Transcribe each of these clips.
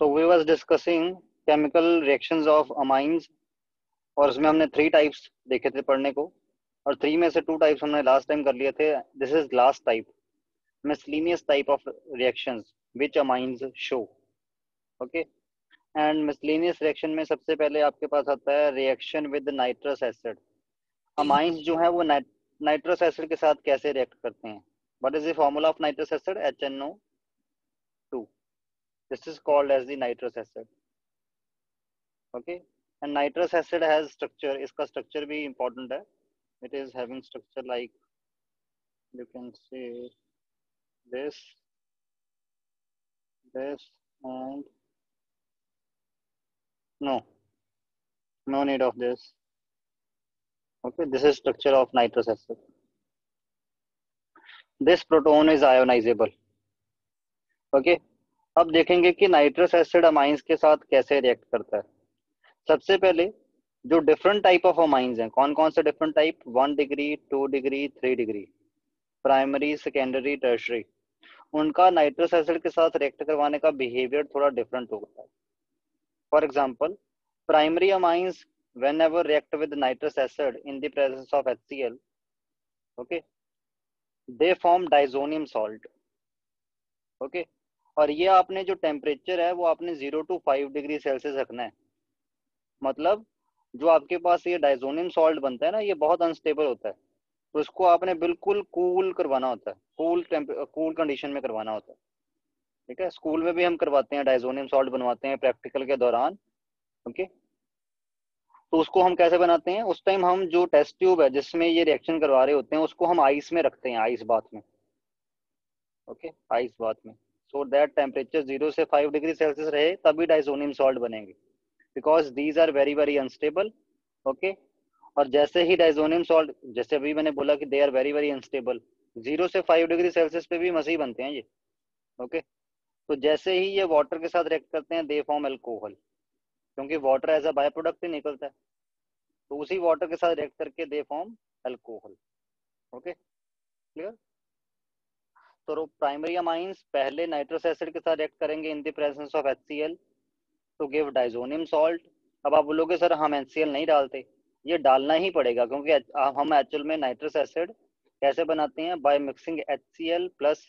So we was discussing chemical reactions of amines, और उसमें हमने 3 टाइप्स देखे थे पढ़ने को, और 3 में से 2 टाइप्स हमने लास्ट टाइम कर लिए थे. This is last type, miscellaneous type of reactions which amines show. Okay. And miscellaneous reaction में सबसे पहले आपके पास आता है reaction with nitrous acid. Amines जो है वो नाइट्रस एसिड के साथ कैसे रिएक्ट करते हैं. What is the formula of nitrous acid? HNO2. This is called as the nitrous acid. Okay. And nitrous acid has structure, इसका स्ट्रक्चर भी इंपॉर्टेंट है. It is having structure like you can say this and no need of this. Okay, this is structure of nitrous acid. This proton is ionizable. Okay. अब देखेंगे कि nitrous acid amines के साथ कैसे react करता है. सबसे पहले जो डिफरेंट टाइप ऑफ अमाइंस हैं, कौन कौन से different type? 1 degree, 2 degree, 3 degree, primary, secondary, tertiary. उनका नाइट्रस एसिड के साथ रिएक्ट करवाने का बिहेवियर थोड़ा डिफरेंट होता है. For example, primary amines whenever react with nitrous acid in the presence of HCl, okay, they form diazonium salt. Okay. और ये आपने जो टेम्परेचर है वो आपने 0 to 5 डिग्री सेल्सियस रखना है. मतलब जो आपके पास ये डाइजोनियम सॉल्ट बनता है ना, ये बहुत अनस्टेबल होता है, तो इसको आपने बिल्कुल कूल करवाना होता है, कूल कंडीशन में करवाना होता है. ठीक है. स्कूल में भी हम करवाते हैं, डाइजोनियम सॉल्ट बनवाते हैं प्रैक्टिकल के दौरान. ओके. तो उसको हम कैसे बनाते हैं? उस टाइम हम जो टेस्ट ट्यूब है जिसमें ये रिएक्शन करवा रहे होते हैं उसको हम आइस में रखते हैं, आइस बाथ में. ओके. आइस बाथ में, सो दैट टेम्परेचर 0 से 5 डिग्री सेल्सियस रहे, तभी डाइजोनियम सॉल्ट बनेंगे, because these are very very unstable. Okay. और जैसे ही डाइजोनियम सॉल्ट, जैसे अभी मैंने बोला कि they are very very unstable, 0 से 5 डिग्री सेल्सियस पे भी मसीह बनते हैं ये. ओके. तो जैसे ही ये वाटर के साथ रिएक्ट करते हैं, दे फॉर्म अल्कोहल, क्योंकि water as a by product ही निकलता है, तो उसी वाटर के साथ रिएक्ट करके they form alcohol. Okay. Clear. तो प्राइमरी अमाइंस पहले नाइट्रस एसिड के साथ रिएक्ट करेंगे in the presence of HCl to give diazonium salt. अब आप बोलोगे सर हम HCl नहीं डालते. ये डालना ही पड़ेगा, क्योंकि हम एक्चुअल में नाइट्रस एसिड कैसे बनाते हैं? By mixing HCl plus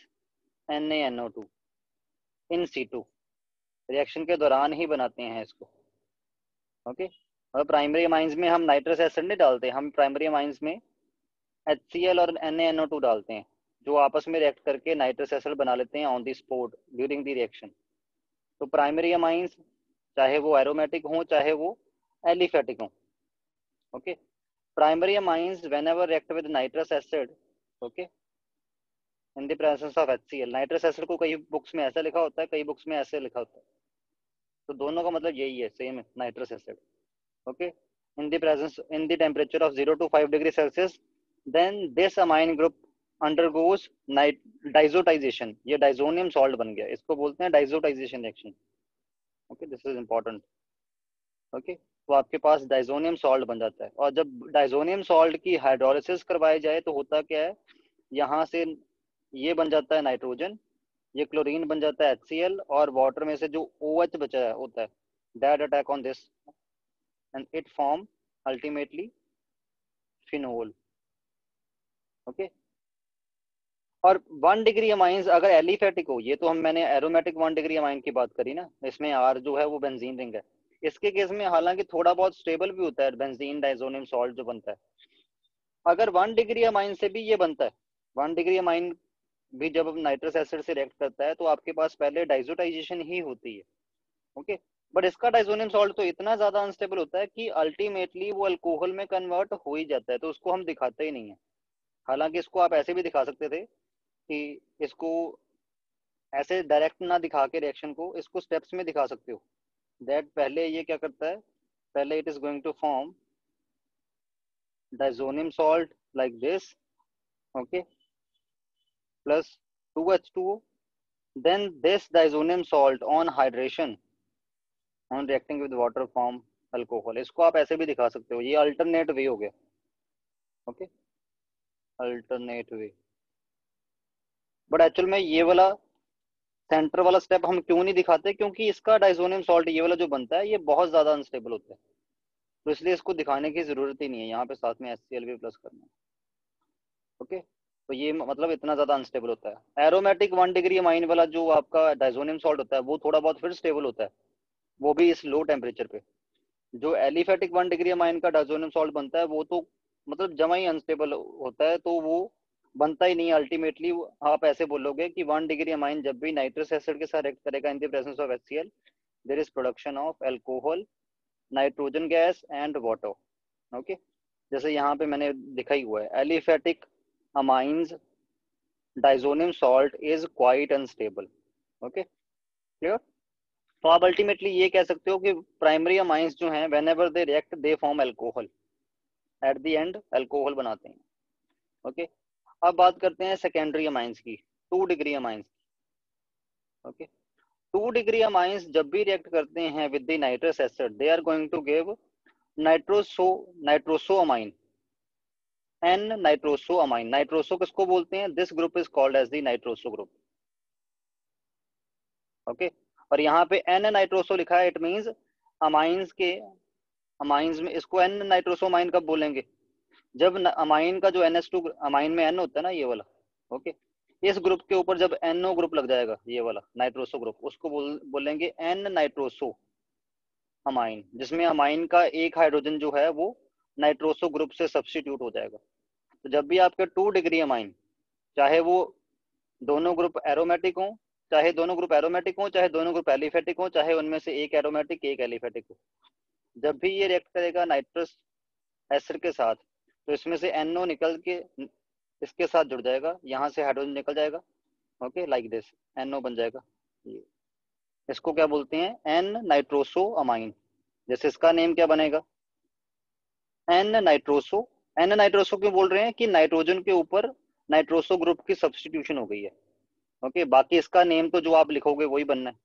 NaNO2 in C2. Reaction के दौरान ही बनाते हैं इसको. ओके. और प्राइमरी अमाइंस में हम नाइट्रस एसिड नहीं डालते, हम प्राइमरी अमाइंस में HCl और NaNO2 डालते हैं, जो आपस में रिएक्ट करके नाइट्रस एसिड बना लेते हैं on the spot during the reaction. तो प्राइमरी अमाइंस चाहे वो एरोमेटिक हो चाहे वो एलिफेटिक हो. Okay. Primary amines whenever react with nitrous acid, okay, in the presence of HCl. Nitrous acid को कई बुक्स में ऐसा लिखा होता है, कई बुक्स में ऐसे लिखा होता है, तो दोनों का मतलब यही है, सेम है, nitrous acid. Okay. In the presence, in the temperature of 0 to 5 degree Celsius, then this amine group undergoes diazotization. ये डाइजोनियम सॉल्ट बन गया, इसको बोलते हैं diazotization reaction. Okay. This is important. Okay. तो आपके पास डाइजोनियम सॉल्ट बन जाता है, और जब डाइजोनियम सॉल्ट की हाइड्रोलिसिस करवाई जाए तो होता क्या है, यहाँ से ये बन जाता है नाइट्रोजन, ये क्लोरीन बन जाता है HCl, और वाटर में से जो OH बचा होता है, that attack on this and it form ultimately phenol. Okay. और 1 डिग्री अमाइंस अगर एलिफेटिक हो, ये तो मैंने एरोमेटिक 1 डिग्री अमाइन की बात करी ना, इसमें R जो है वो बेंजीन रिंग है. इसके केस में हालांकि थोड़ा बहुत स्टेबल भी होता है बेंजीन डाइजोनियम सॉल्ट जो बनता है. अगर 1 डिग्री अमाइन से भी ये बनता है, 1 डिग्री अमाइन भी जब नाइट्रस एसिड से रिएक्ट करता है, तो आपके पास पहले डाइजोटाइजेशन ही होती है. ओके. बट इसका डाइजोनियम सॉल्ट तो इतना ज्यादा अनस्टेबल होता है कि अल्टीमेटली वो अल्कोहल में कन्वर्ट हो ही जाता है, तो उसको हम दिखाते ही नहीं है. हालांकि इसको आप ऐसे भी दिखा सकते थे कि इसको ऐसे डायरेक्ट ना दिखा के रिएक्शन को, इसको स्टेप्स में दिखा सकते हो. दैट पहले ये क्या करता है, पहले it is going to form diazonium salt like this, okay, plus 2H2O. then this diazonium salt on hydration on reacting with water form alcohol. इसको आप ऐसे भी दिखा सकते हो, ये अल्टरनेट वे हो गया. Okay. Alternate way. But actual में ये वाला सेंटर वाला स्टेप हम क्यों नहीं दिखाते, क्योंकि इसका डाइजोनियम सॉल्ट ये वाला जो बनता है ये बहुत ज्यादा अनस्टेबल होता है, तो इसलिए इसको दिखाने की जरूरत ही नहीं है। यहाँ पे साथ में HCl भी प्लस करना है। ओके, तो ये मतलब इतना ज्यादा अनस्टेबल होता है। एरोमेटिक 1 डिग्री अमाइन वाला जो आपका डाइजोनियम सॉल्ट होता है वो थोड़ा बहुत फिर स्टेबल होता है, वो भी इस लो टेम्परेचर पे। जो एलिफेटिक 1 डिग्री अमाइन का डाइजोनियम सॉल्ट बनता है वो तो मतलब जमा ही अनस्टेबल होता है, तो वो बनता ही नहीं अल्टीमेटली। आप ऐसे बोलोगे कि 1 डिग्री अमाइन जब भी नाइट्रस एसिड के साथ रिएक्ट करेगा in the presence of HCl, there is production of alcohol, nitrogen gas and water. Okay, जैसे यहाँ पे मैंने दिखा ही हुआ है, aliphatic amines diazonium salt is quite unstable. Okay, clear. तो आप अल्टीमेटली ये कह सकते हो कि प्राइमरी अमाइंस जो हैं when ever they react they form alcohol, at the end alcohol बनाते हैं। ओके, अब बात करते हैं सेकेंडरी अमाइंस की, 2 degree amines. Okay, 2 degree amines जब भी रिएक्ट करते हैं with the nitrous acid they are going to give nitroso amine, N nitroso amine. Nitroso किसको बोलते हैं? This group is called as the nitroso group. Okay, और यहाँ पे एन नाइट्रोसो लिखा है, इट मींस अमाइंस के, अमाइंस में इसको एन नाइट्रोसो अमाइन कब बोलेंगे? जब अमाइन का जो NH2 अमाइन में N होता है ना ये वाला, ओके, इस ग्रुप के ऊपर जब NO ग्रुप लग जाएगा ये वाला नाइट्रोसो ग्रुप, उसको बोलेंगे एन नाइट्रोसो अमाइन, जिसमें अमाइन का एक हाइड्रोजन जो है वो नाइट्रोसो ग्रुप से सब्स्टिट्यूट हो जाएगा। तो जब भी आपके 2 डिग्री अमाइन, चाहे वो दोनों ग्रुप एरोमेटिक हो, चाहे दोनों ग्रुप एरोमेटिक हो, चाहे दोनों ग्रुप एलिफेटिक हो, चाहे उनमें से एक एरोमेटिक एक एलिफेटिक हो, जब भी ये रिएक्ट करेगा नाइट्रस एसिड के साथ, तो इसमें से NO निकल के इसके साथ जुड़ जाएगा, यहाँ से हाइड्रोजन निकल जाएगा। ओके, लाइक दिस NO बन जाएगा। ये इसको क्या बोलते हैं? N nitroso amine. जैसे इसका नेम क्या बनेगा? N nitroso. एन नाइट्रोसो क्यों बोल रहे हैं? कि नाइट्रोजन के ऊपर नाइट्रोसो ग्रुप की सब्स्टिट्यूशन हो गई है। ओके, बाकी इसका नेम तो जो आप लिखोगे वही बनना है।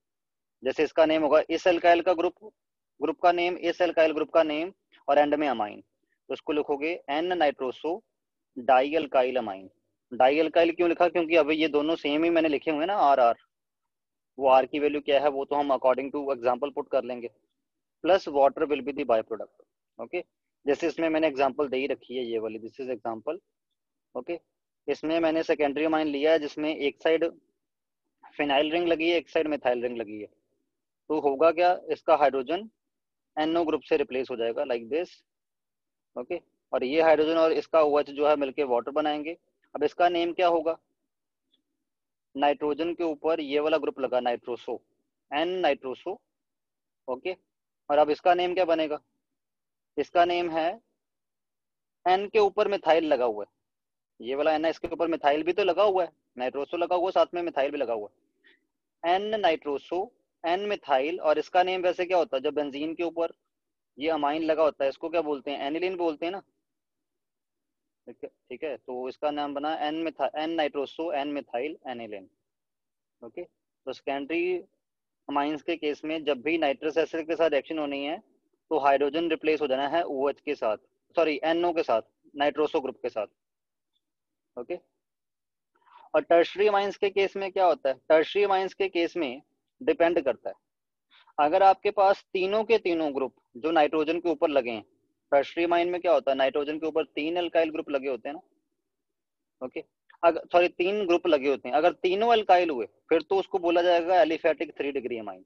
जैसे इसका नेम होगा इस एल्काइल का ग्रुप, ग्रुप का नेम इस एल्काइल ग्रुप का नेम, और एंड में अमाइन, तो इसको लिखोगे N nitroso dialkyl amine. Dialkyl क्यों लिखा? क्योंकि अभी ये दोनों सेम ही मैंने लिखे हुए हैं ना, आर आर। वो आर की वैल्यू क्या है वो तो हम अकॉर्डिंग टू एग्जांपल पुट कर लेंगे। Plus water will be the by product. Okay, जैसे इसमें मैंने एग्जांपल दे ही रखी है ये वाली, दिस इज एग्जांपल। ओके, इसमें मैंने सेकेंडरी अमाइन लिया है जिसमें एक साइड फिनाइल रिंग लगी है, एक साइड मिथाइल रिंग लगी है। तो होगा क्या, इसका हाइड्रोजन NO ग्रुप से रिप्लेस हो जाएगा लाइक दिस। ओके, और ये हाइड्रोजन और इसका OH जो है मिलके वाटर बनाएंगे। अब इसका नेम क्या होगा? नाइट्रोजन के ऊपर ये वाला ग्रुप लगा नाइट्रोसो, एन नाइट्रोसो। ओके, और अब इसका नेम क्या बनेगा? इसका नेम है, एन के ऊपर मिथाइल लगा हुआ है, ये वाला एन है, इसके ऊपर मिथाइल भी तो लगा हुआ है, नाइट्रोसो लगा हुआ है, साथ में मिथाइल भी लगा हुआ है, एन नाइट्रोसो एन मिथाइल। और इसका नेम वैसे क्या होता है? जब बेंजीन के ऊपर ये अमाइन लगा होता है इसको क्या बोलते हैं? एनिलीन बोलते हैं ना। ठीक है, तो इसका नाम बना N nitroso N methyl aniline. Okay, तो सेकेंडरी अमाइंस के केस में जब भी नाइट्रस एसिड के साथ रिएक्शन होनी है तो हाइड्रोजन रिप्लेस हो जाना है OH के साथ, सॉरी NO के साथ, नाइट्रोसो ग्रुप के साथ। ओके, और टर्शरी अमाइंस के केस में क्या होता है? टर्शरी अमाइंस के केस में डिपेंड करता है, अगर आपके पास तीनों के तीनों ग्रुप जो नाइट्रोजन के ऊपर लगे हैं, टर्शरी अमाइन में क्या होता है? नाइट्रोजन के ऊपर 3 अल्काइल ग्रुप लगे होते हैं ना। ओके, अगर सॉरी 3 ग्रुप लगे होते हैं, अगर तीनों अल्काइल हुए फिर तो उसको बोला जाएगा एलिफेटिक 3 डिग्री अमाइन।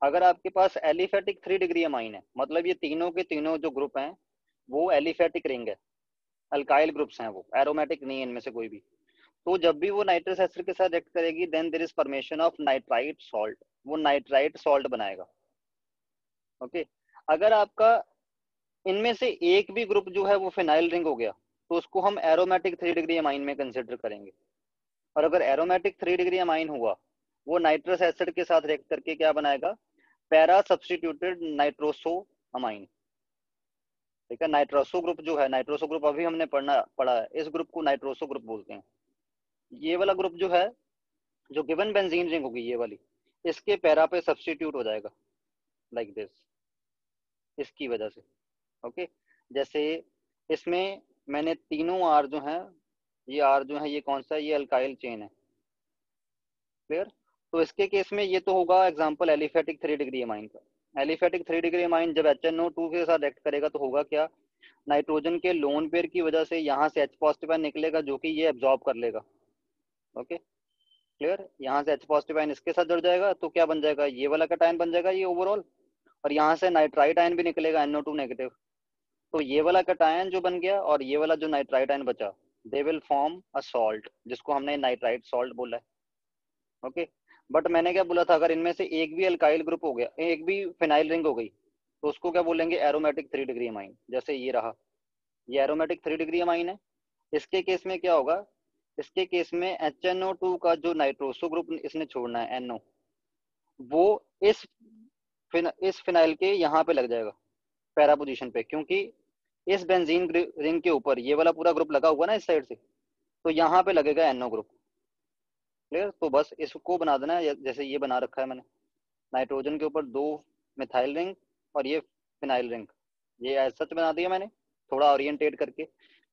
अगर आपके पास एलिफेटिक 3 डिग्री अमाइन है, मतलब ये तीनों के तीनों जो ग्रुप हैं वो एलिफेटिक रिंग है, अल्काइल ग्रुप्स हैं, वो एरोमेटिक नहीं है इनमें से कोई भी। तो जब भी वो नाइट्रस एसिड के साथ रिएक्ट करेगी then there is formation of nitrite salt, वो नाइट्राइट सॉल्ट बनाएगा। ओके, अगर आपका इनमें से एक भी ग्रुप जो है वो फिनाइल रिंग हो गया तो उसको हम एरोमेटिक 3 डिग्री अमाइन में कंसिडर करेंगे। और अगर एरोमेटिक 3 डिग्री अमाइन हुआ, वो नाइट्रस एसिड के साथ रिएक्ट करके क्या बनाएगा? Para substituted nitroso amine. ठीक है, नाइट्रोसो ग्रुप जो है, नाइट्रोसो ग्रुप अभी हमने पढ़ा है, इस ग्रुप को नाइट्रोसो ग्रुप बोलते हैं। ये वाला ग्रुप जो है, जो गिवन बेंजीन रिंग होगी ये वाली, इसके पैरा पे सब्सटीट्यूट हो जाएगा लाइक दिस, इसकी वजह से। ओके, जैसे इसमें मैंने तीनों आर जो है, ये आर जो है ये कौन सा है? ये अल्काइल चेन है, क्लियर। तो इसके केस में ये तो होगा एग्जांपल एलिफेटिक 3 डिग्री अमाइन का। एलिफेटिक 3 डिग्री अमाइन जब HNO2 के साथ रिएक्ट करेगा तो होगा क्या, नाइट्रोजन के लोन पेयर की वजह से यहाँ से H पॉजिटिव आयन निकलेगा जो कि ये एब्जॉर्ब कर लेगा। ओके क्लियर, यहाँ से H पॉजिटिव आयन इसके साथ जुड़ जाएगा तो क्या बन जाएगा, ये वाला कटायन बन जाएगा ये ओवरऑल, और यहाँ से नाइट्राइट आयन भी निकलेगा NO2 नेगेटिव। तो ये वाला कटायन जो बन गया और ये वाला जो नाइट्राइट आयन बचा, दे विल फॉर्म अ सॉल्ट जिसको हमने नाइट्राइट सॉल्ट बोला है। ओके बट मैंने क्या बोला था, अगर इनमें से एक भी अल्काइल ग्रुप हो गया, एक भी फिनाइल रिंग हो गई, तो उसको क्या बोलेंगे, एरोमेटिक 3 डिग्री अमाइन। जैसे ये रहा, ये एरोमेटिक 3 डिग्री अमाइन है। इसके केस में क्या होगा, इसके केस में HNO2 का जो नाइट्रोसो ग्रुप इसने छोड़ना है NO, वो इस इस फिनाइल के यहाँ पे लग जाएगा पैरा पोजीशन पे, क्योंकि इस बेंजीन रिंग के ऊपर ये वाला पूरा ग्रुप लगा हुआ ना इस साइड से, तो यहाँ पे लगेगा NO ग्रुप। क्लियर, तो बस इसको बना देना है जैसे ये बना रखा है मैंने, नाइट्रोजन के ऊपर 2 मिथाइल रिंग और ये फिनाइल रिंग, ये ऐसा सच बना दिया मैंने थोड़ा ओरिएंटेट करके,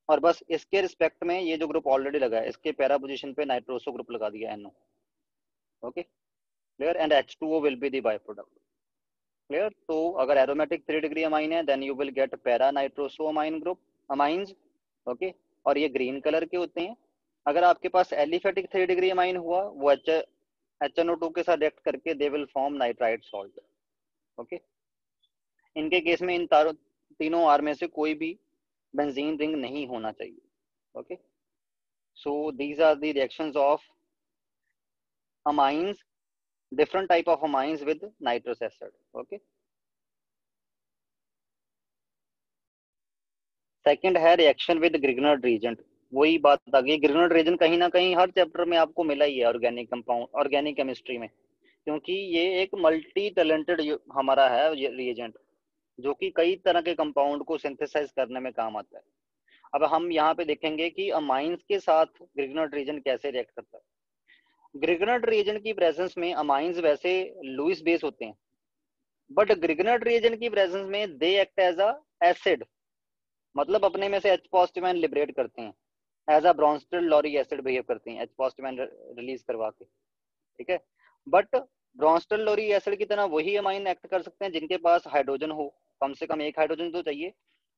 और बस इसके रिस्पेक्ट में ये जो ग्रुप ऑलरेडी लगा है इसके पैरा पोजीशन पे नाइट्रोसो ग्रुप लगा दिया NO। Okay clear, and H2O will be the by product. Clear, तो अगर एरोमेटिक 3 डिग्री अमाइन है then you will get para nitroso amine group amines. Okay, और ये ग्रीन कलर के होते हैं। अगर आपके पास एलिफेटिक 3 डिग्री अमाइन हुआ, वो HNO2 के साथ रिएक्ट करके दे will form nitrite salt. Okay, इनके केस में इन तीनों आर में से कोई भी बेंजीन रिंग नहीं होना चाहिए। Okay, so these are the reactions of amines, different type of amines with nitrous acid. Okay, second है रिएक्शन विद ग्रिग्नर्ड रिएजेंट। वही बात आ गई, ग्रिग्नर्ड रिएजेंट कहीं ना कहीं हर चैप्टर में आपको मिला ही है ऑर्गेनिक कंपाउंड, ऑर्गेनिक केमिस्ट्री में, क्योंकि ये एक मल्टी टैलेंटेड हमारा है रिएजेंट जो कि कई तरह के कंपाउंड को सिंथेसाइज करने में काम आता है। अब हम यहाँ पे देखेंगे कि अमाइंस के साथ ग्रिग्नर्ड रिएजेंट कैसे रिएक्ट करता है। ग्रिग्नर्ड रिएजेंट की प्रेजेंस में अमाइंस वैसे लुईस बेस होते हैं, बट ग्रिग्नर्ड रिएजेंट की प्रेजेंस में they act as a acid, मतलब अपने में से H पॉजिटिव आयन लिबरेट करते हैं, as a Bronsted Lowry acid behave करते हैं H पॉजिटिव आयन रिलीज करवा के। ठीक है, बट ब्रॉन्स्टेड लॉरिक एसिड की तरह वही अमाइन एक्ट कर सकते हैं जिनके पास हाइड्रोजन हो, कम से कम एक हाइड्रोजन तो चाहिए।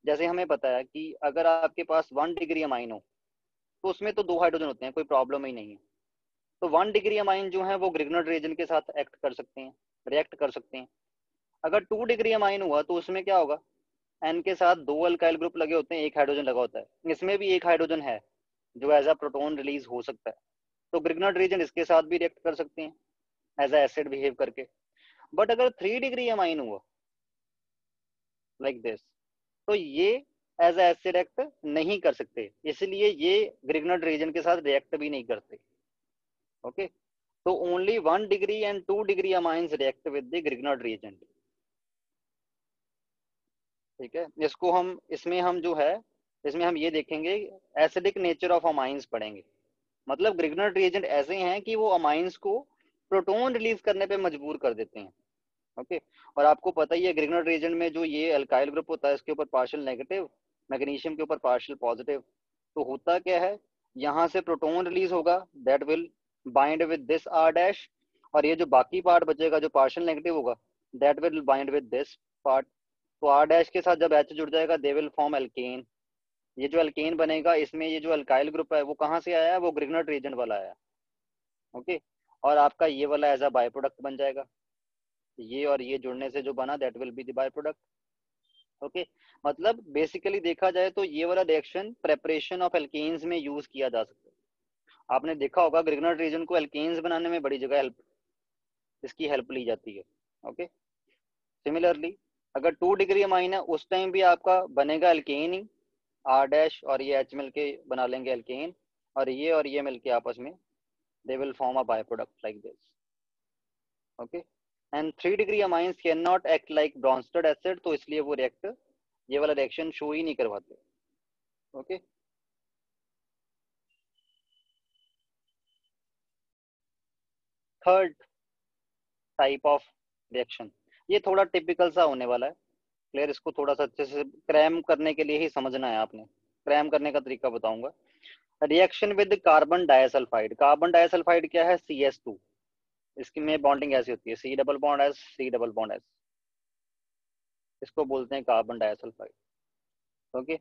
जैसे हमें पता है कि अगर आपके पास 1 डिग्री अमाइन हो तो उसमें तो 2 हाइड्रोजन होते हैं, कोई प्रॉब्लम ही नहीं है। तो 1 डिग्री अमाइन जो है वो ग्रिग्नर्ड रिएजेंट के साथ एक्ट कर सकते हैं, रिएक्ट कर सकते हैं। अगर 2 डिग्री अमाइन हुआ तो उसमें क्या होगा, एन के साथ 2 अल्काइल ग्रुप लगे होते हैं, एक हाइड्रोजन लगा होता है, इसमें भी एक हाइड्रोजन है जो एज अ प्रोटोन रिलीज हो सकता है। तो ग्रिग्नर्ड रीजन इसके साथ भी रिएक्ट कर सकते हैं एज अ एसिड बिहेव करके। बट अगर 3 डिग्री अमाइन हुआ लाइक दिस, तो ये एज अ एसिड एक्ट नहीं कर सकते, इसलिए ये ग्रिग्नर्ड रीजन के साथ रिएक्ट भी नहीं करते। ओके, तो only 1 degree and 2 degree amines react with the Grignard reagent. ठीक है, इसको हम इसमें हम जो है इसमें हम ये देखेंगे एसिडिक नेचर ऑफ अमाइंस पढ़ेंगे। मतलब ग्रिग्नर्ड रिएजेंट ऐसे हैं कि वो अमाइंस को प्रोटॉन रिलीज करने पे मजबूर कर देते हैं। ओके, और आपको पता ही है ग्रिग्नर्ड रिएजेंट में जो ये अल्काइल ग्रुप होता है इसके ऊपर पार्शियल नेगेटिव, मैग्नीशियम के ऊपर पार्शियल पॉजिटिव। तो होता क्या है, यहाँ से प्रोटॉन रिलीज होगा that will bind with this R dash, और ये जो बाकी पार्ट बचेगा जो पार्शियल नेगेटिव होगा that will bind with this part. तो आर डैश के साथ जब एच जुड़ जाएगा दे विल फॉर्म एल्केन। ये जो एल्केन बनेगा इसमें ये जो अल्काइल ग्रुप है वो कहाँ से आया है, वो ग्रिग्नर्ड रिएजेंट वाला आया। ओके, और आपका ये वाला एज अ बाय प्रोडक्ट बन जाएगा, ये और ये जुड़ने से जो बना that will be the by product. Okay, मतलब बेसिकली देखा जाए तो ये वाला रिएक्शन प्रेपरेशन ऑफ एल्केन्स में यूज किया जा सकता है। आपने देखा होगा ग्रिग्नर्ड रीजन को एल्केन्स बनाने में बड़ी जगह इसकी हेल्प ली जाती है। ओके, सिमिलरली अगर 2 डिग्री अमाइन है उस टाइम भी आपका बनेगा एल्केन ही, आर डैश और ये एच मिलके बना लेंगे एल्केन, और ये मिलके आपस में they will form a byproduct like this. Okay, and 3 degree amines cannot act like Bronsted acid, तो इसलिए वो रिएक्ट ये वाला रिएक्शन शो ही नहीं करवाते। Okay, third type of reaction, ये थोड़ा टिपिकल सा होने वाला है। क्लियर, इसको थोड़ा सा अच्छे से क्रैम करने के लिए ही समझना है आपने, क्रैम करने का तरीका बताऊंगा। Reaction with carbon disulphide. Carbon disulphide क्या है, CS2। इसकी में बॉन्डिंग ऐसी होती है, C double bond S, C double bond S, इसको बोलते हैं कार्बन डाइसल्फाइड। ओके,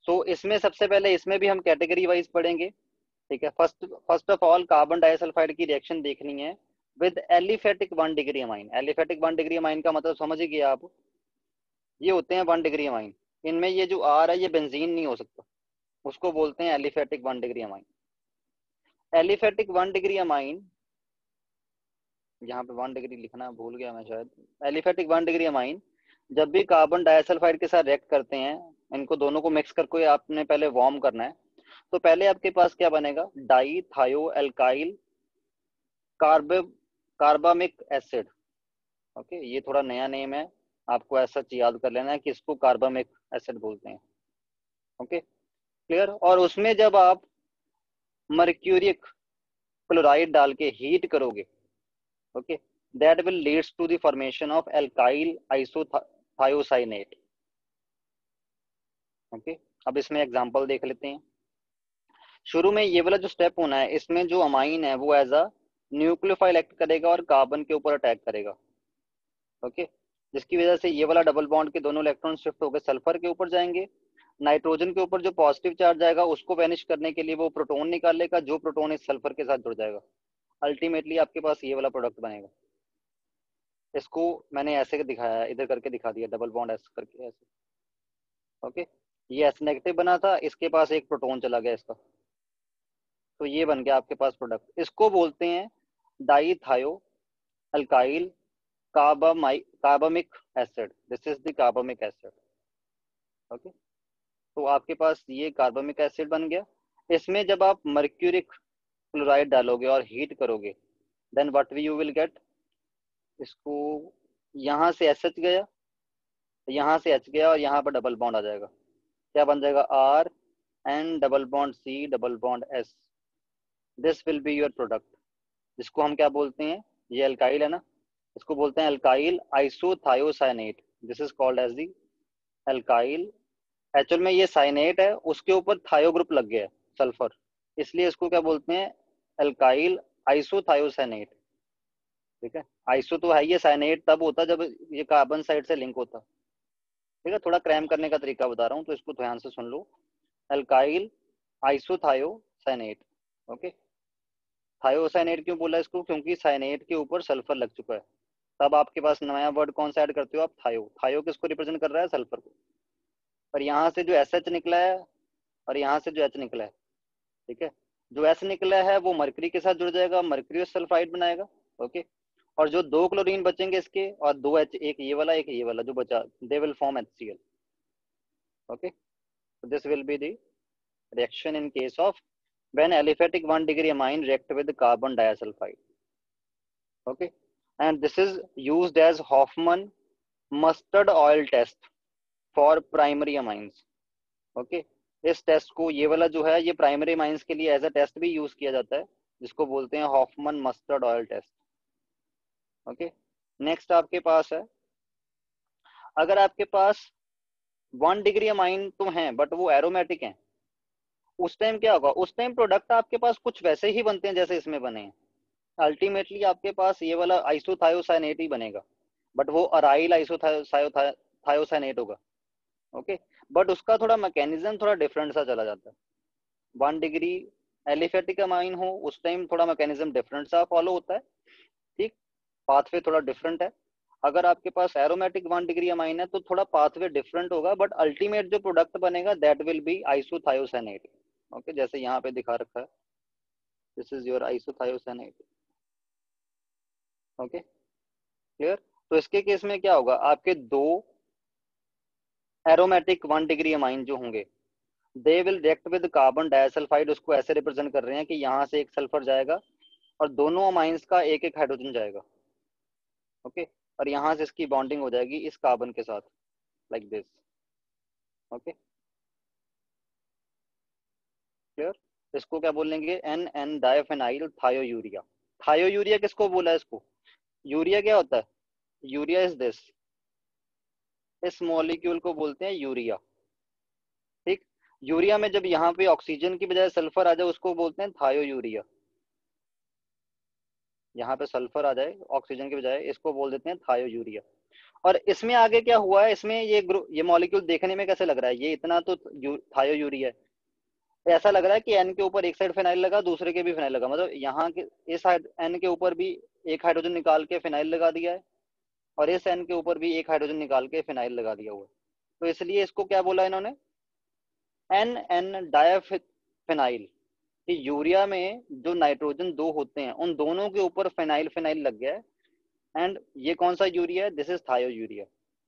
सो इसमें सबसे पहले इसमें भी हम कैटेगरी वाइज पढ़ेंगे। ठीक है, first first of all carbon disulphide की रिएक्शन देखनी है with aliphatic 1 degree amine. Aliphatic 1 degree amine का मतलब समझ गए आप, ये होते हैं 1 डिग्री अमाइन। इनमें ये जो आर है ये बेंजीन नहीं हो सकता, उसको बोलते हैं aliphatic 1 degree amine. Aliphatic 1 degree amine, यहाँ पे 1 डिग्री लिखना भूल गया मैं शायद। एलिफेटिक 1 डिग्री अमाइन जब भी कार्बन डाइसल्फाइड के साथ रिएक्ट करते हैं, इनको दोनों को मिक्स करके आपने पहले वार्म करना है। तो पहले आपके पास क्या बनेगा, डाई थायो alkyl carb carbamic acid. Okay, ये थोड़ा नया नेम है, आपको ऐसा याद कर लेना है कि इसको कार्बामिक एसिड बोलते हैं। Okay, clear. और उसमें जब आप मर्क्यूरिक क्लोराइड डाल के हीट करोगे, okay, that will leads to the formation of alkyl isothiocyanate. Okay, अब इसमें एग्जांपल देख लेते हैं। शुरू में ये वाला जो स्टेप होना है, इसमें जो अमाइन है वो एज अ न्यूक्लियोफाइल एक्ट करेगा और कार्बन के ऊपर अटैक करेगा। ओके, जिसकी वजह से ये वाला डबल बॉन्ड के दोनों इलेक्ट्रॉन शिफ्ट होकर सल्फर के ऊपर जाएंगे। नाइट्रोजन के ऊपर जो पॉजिटिव चार्ज आएगा उसको वैनिश करने के लिए वो प्रोटोन निकालेगा, जो प्रोटोन इस सल्फर के साथ जुड़ जाएगा। अल्टीमेटली आपके पास ये वाला प्रोडक्ट बनेगा। इसको मैंने ऐसे दिखाया, इधर करके दिखा दिया, डबल बॉन्ड ऐसे करके ऐसे। ओके, ये एस नेगेटिव बना था, इसके पास एक प्रोटोन चला गया इसका, तो ये बन गया आपके पास प्रोडक्ट। इसको बोलते हैं डाई थायो alkyl carbamic acid. This is the carbamic acid. Okay, तो आपके पास ये कार्बामिक एसिड बन गया। इसमें जब आप मर्क्यूरिक क्लोराइड डालोगे और हीट करोगे, then what you will get, इसको यहाँ से एस एच गया, यहाँ से एच गया, और यहाँ पर डबल बॉन्ड आ जाएगा। क्या बन जाएगा, R N double bond C double bond S. This will be your product, जिसको हम क्या बोलते हैं, ये अल्काइल है ना, इसको बोलते हैं alkyl isothiocyanate. This is called as the alkyl. Actual में ये साइनेट है, उसके ऊपर थायो ग्रुप लग गया है सल्फर, इसलिए इसको क्या बोलते हैं, अल्काइल आइसोथायोसाइनेट। ठीक है, आइसो तो है, ये साइनेट तब होता जब ये कार्बन साइड से लिंक होता। ठीक है, थोड़ा क्रैम करने का तरीका बता रहा हूँ तो इसको ध्यान से सुन लो। Alkyl isothiocyanate. ओके, थायोसाइनेट क्यों बोला इसको, क्योंकि साइनेट के ऊपर सल्फर लग चुका है। तब आपके पास नया वर्ड कौन सा ऐड करते हो आप, थायो। थायो किसको रिप्रेजेंट कर रहा है, सल्फर को। और यहाँ से जो एस एच निकला है और यहाँ से जो एच निकला है, ठीक है, जो एस निकला है वो मरकरी के साथ जुड़ जाएगा, मरकरी सल्फाइड बनाएगा। ओके, और जो दो क्लोरीन बचेंगे इसके और दो एच, एक ये वाला जो बचा, दे will form HCl। Okay, so this will be the reaction in case of when aliphatic 1 degree amine react with carbon disulfide. Okay, and this is used as Hoffman mustard oil test for primary amines. Okay, इस test को, ये वाला जो है, ये primary amines के लिए as a test भी यूज किया जाता है, जिसको बोलते हैं Hofmann mustard oil test. Okay, next आपके पास है, अगर आपके पास 1 डिग्री अमाइन तो हैं बट वो एरोमेटिक हैं, उस टाइम क्या होगा, उस टाइम प्रोडक्ट आपके पास कुछ वैसे ही बनते हैं जैसे इसमें बने हैं। अल्टीमेटली आपके पास ये वाला आइसोथायोसाइनेट ही बनेगा, बट वो अराइल आइसोथायोसाइनेट होगा। ओके, बट उसका थोड़ा मैकेनिज्म थोड़ा डिफरेंट सा चला जाता है। 1 डिग्री एलिफेटिक अमाइन हो उस टाइम थोड़ा मैकेनिज्म डिफरेंट सा फॉलो होता है। ठीक, पाथवे थोड़ा डिफरेंट है। अगर आपके पास एरोमेटिक 1 डिग्री अमाइन है तो थोड़ा पाथवे डिफरेंट होगा, बट अल्टीमेट जो प्रोडक्ट बनेगा that will B isothiocyanate. Okay, जैसे यहाँ पे दिखा रखा है, this is your isothiocyanate. Okay, clear. तो इसके केस में क्या होगा, आपके दो एरोमेटिक 1 डिग्री अमाइन जो होंगे, they will react with carbon disulphide. उसको ऐसे रिप्रेजेंट कर रहे हैं कि यहाँ से एक सल्फर जाएगा और दोनों अमाइंस का एक एक हाइड्रोजन जाएगा। ओके, और यहाँ से इसकी बॉन्डिंग हो जाएगी इस कार्बन के साथ, लाइक दिस। Okay, clear. इसको क्या बोलेंगे, एन एन डाइफेनाइल थायोयूरिया। थायोयूरिया किसको बोला है इसको, यूरिया क्या होता है, यूरिया इज दिस, इस मॉलिक्यूल को बोलते हैं यूरिया। ठीक, यूरिया में जब यहाँ पे ऑक्सीजन की बजाय सल्फर आ जाए उसको बोलते हैं थायोयूरिया। यहाँ पे सल्फर आ जाए ऑक्सीजन के बजाय, इसको बोल देते हैं थायोयूरिया। और इसमें आगे क्या हुआ है, इसमें ये मॉलिक्यूल देखने में कैसे लग रहा है, ये इतना तो थायोयूरिया है, तो ऐसा लग रहा है कि एन के ऊपर एक साइड फिनाइल लगा, दूसरे के भी फिनाइल लगा, मतलब यहाँ के इस एन के ऊपर भी एक हाइड्रोजन निकाल के फिनाइल लगा दिया है, और इस एन के ऊपर भी एक हाइड्रोजन निकाल के फिनाइल लगा दिया हुआ है। तो इसलिए इसको क्या बोला इन्होंने, एन एन डायाफिनाइल, कि यूरिया में जो नाइट्रोजन दो होते हैं उन दोनों के ऊपर फिनाइल फिनाइल लग गया है, एंड ये कौन सा यूरिया है, this is thiourea,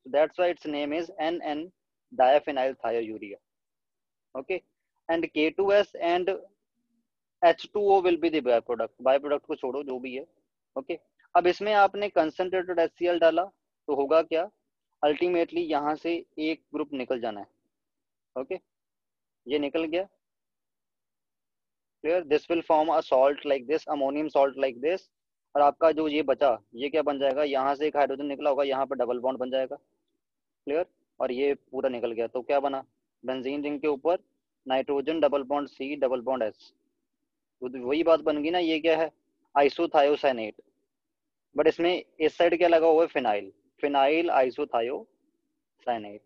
that's why its name is N N diphenyl thiourea. Okay, and K2S and H2O will be the by product, by product को छोड़ो जो भी है। ओके, अब इसमें आपने कंसंट्रेटेड HCl डाला तो होगा क्या, अल्टीमेटली यहाँ से एक ग्रुप निकल जाना है। ओके, ये निकल गया, clear, this will form a salt like this, ammonium salt like this, और आपका जो ये बचा ये क्या बन जाएगा, यहाँ से एक हाइड्रोजन निकला होगा, यहाँ पर डबल बॉन्ड बन जाएगा, क्लियर, और ये पूरा निकल गया, तो क्या बना, बेंजीन रिंग के ऊपर nitrogen double bond C double bond S, तो वही बात बन गई ना, ये क्या है, आइसोथायोसाइनेट, बट इसमें इस साइड क्या लगा हुआ है, फिनाइल, फिनाइल आइसोथायोसाइनेट।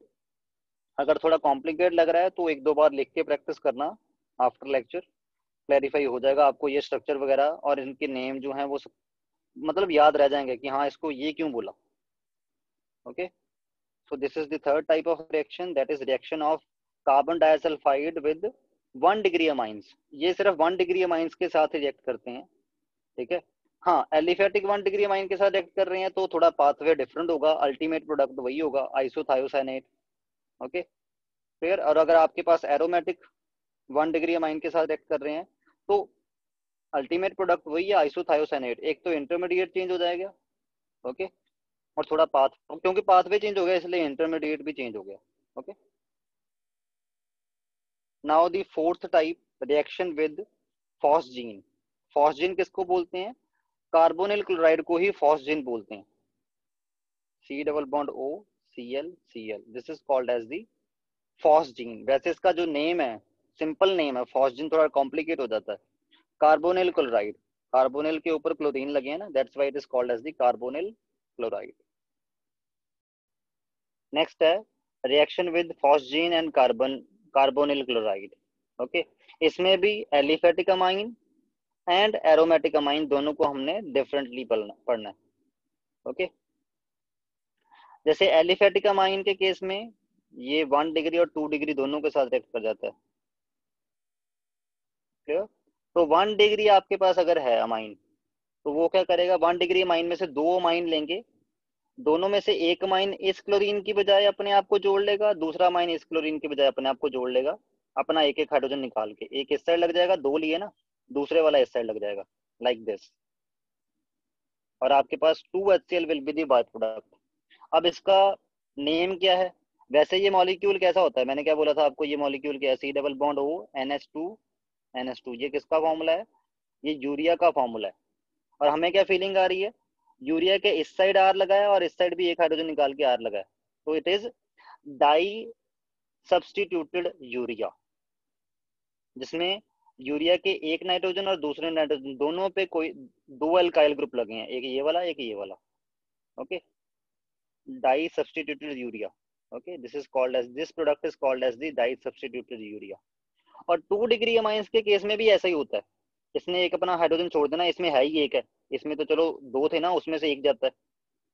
अगर थोड़ा कॉम्प्लिकेट लग रहा है तो एक दो बार लिख के प्रैक्टिस करना, आफ्टर लेक्चर क्लैरिफाई हो जाएगा आपको, ये स्ट्रक्चर वगैरह और इनके नेम जो हैं वो सब, मतलब याद रह जाएंगे कि हाँ इसको ये क्यों बोला। Okay, so this is the third type of reaction, that is reaction of carbon disulfide with 1 degree amines। ये सिर्फ 1 degree amines के साथ रिएक्ट करते हैं, ठीक है। हाँ, एलिफेटिक 1 degree अमाइन के साथ रिएक्ट कर रहे हैं तो थोड़ा पाथवे डिफरेंट होगा, अल्टीमेट प्रोडक्ट वही होगा, आइसोथायोसाइनेट। Okay, clear. और अगर आपके पास एरोमेटिक 1 degree अमाइन के साथ रिएक्ट कर रहे हैं तो अल्टीमेट प्रोडक्ट वही है, आइसोथायोसाइनेट, एक तो इंटरमीडिएट चेंज हो जाएगा, ओके, और थोड़ा पाथ, क्योंकि पाथवे चेंज हो गया इसलिए इंटरमीडिएट भी चेंज हो गया। Okay, now the fourth type, reaction with phosgene. Phosgene किसको बोलते हैं, कार्बोनिल क्लोराइड को ही फॉस्जीन बोलते हैं, C double bond O Cl Cl, this is called as the phosgene. वैसे इसका जो नेम है, सिंपल नेम है, फॉस्जीन थोड़ा कॉम्प्लिकेट हो जाता है, कार्बोनिल क्लोराइड, कार्बोनिल के ऊपर क्लोरीन लगे हैं ना, that's why it is called as the carbonyl chloride. Next है reaction with phosgene and carbonyl chloride. Okay, इसमें भी aliphatic amine and aromatic amine दोनों को हमने डिफरेंटली पढ़ना है। ओके, जैसे एलिफेटिक अमाइन के केस में ये 1 डिग्री और 2 डिग्री दोनों के साथ रिएक्ट कर जाता है, क्लियर। तो 1 डिग्री आपके पास अगर है अमाइन तो वो क्या करेगा, 1 डिग्री अमाइन में से दो अमाइन लेंगे, दोनों में से एक अमाइन इस क्लोरीन की बजाय अपने आप को जोड़ लेगा, दूसरा अमाइन इस क्लोरीन की बजाय अपने आप को जोड़ लेगा, अपना एक एक हाइड्रोजन निकाल के, एक इस साइड लग जाएगा, दो लिए ना, दूसरे वाला इस साइड लग जाएगा, लाइक दिस, और आपके पास 2HCl will be the by product. अब इसका नेम क्या है, वैसे ये मॉलिक्यूल कैसा होता है, मैंने क्या बोला था आपको, ये मॉलिक्यूल क्या है, C double bond O NH2, ये किसका फॉर्मूला है, ये यूरिया का फॉर्मूला है। और हमें क्या फीलिंग आ रही है, यूरिया के इस साइड R लगाया और इस साइड भी एक हाइड्रोजन निकाल के R लगाया, तो it is di substituted urea, जिसमें यूरिया के एक नाइट्रोजन और दूसरे नाइट्रोजन दोनों पे कोई दो अल्काइल ग्रुप लगे हैं, एक ये वाला एक ये वाला। Okay, di substituted urea. Okay, this is called as, this product is called as the di substituted urea. और 2 डिग्री अमाइंस के केस में भी ऐसा ही होता है, इसने एक अपना हाइड्रोजन छोड़ देना, इसमें है ही एक है, इसमें तो चलो दो थे ना, उसमें से एक जाता है।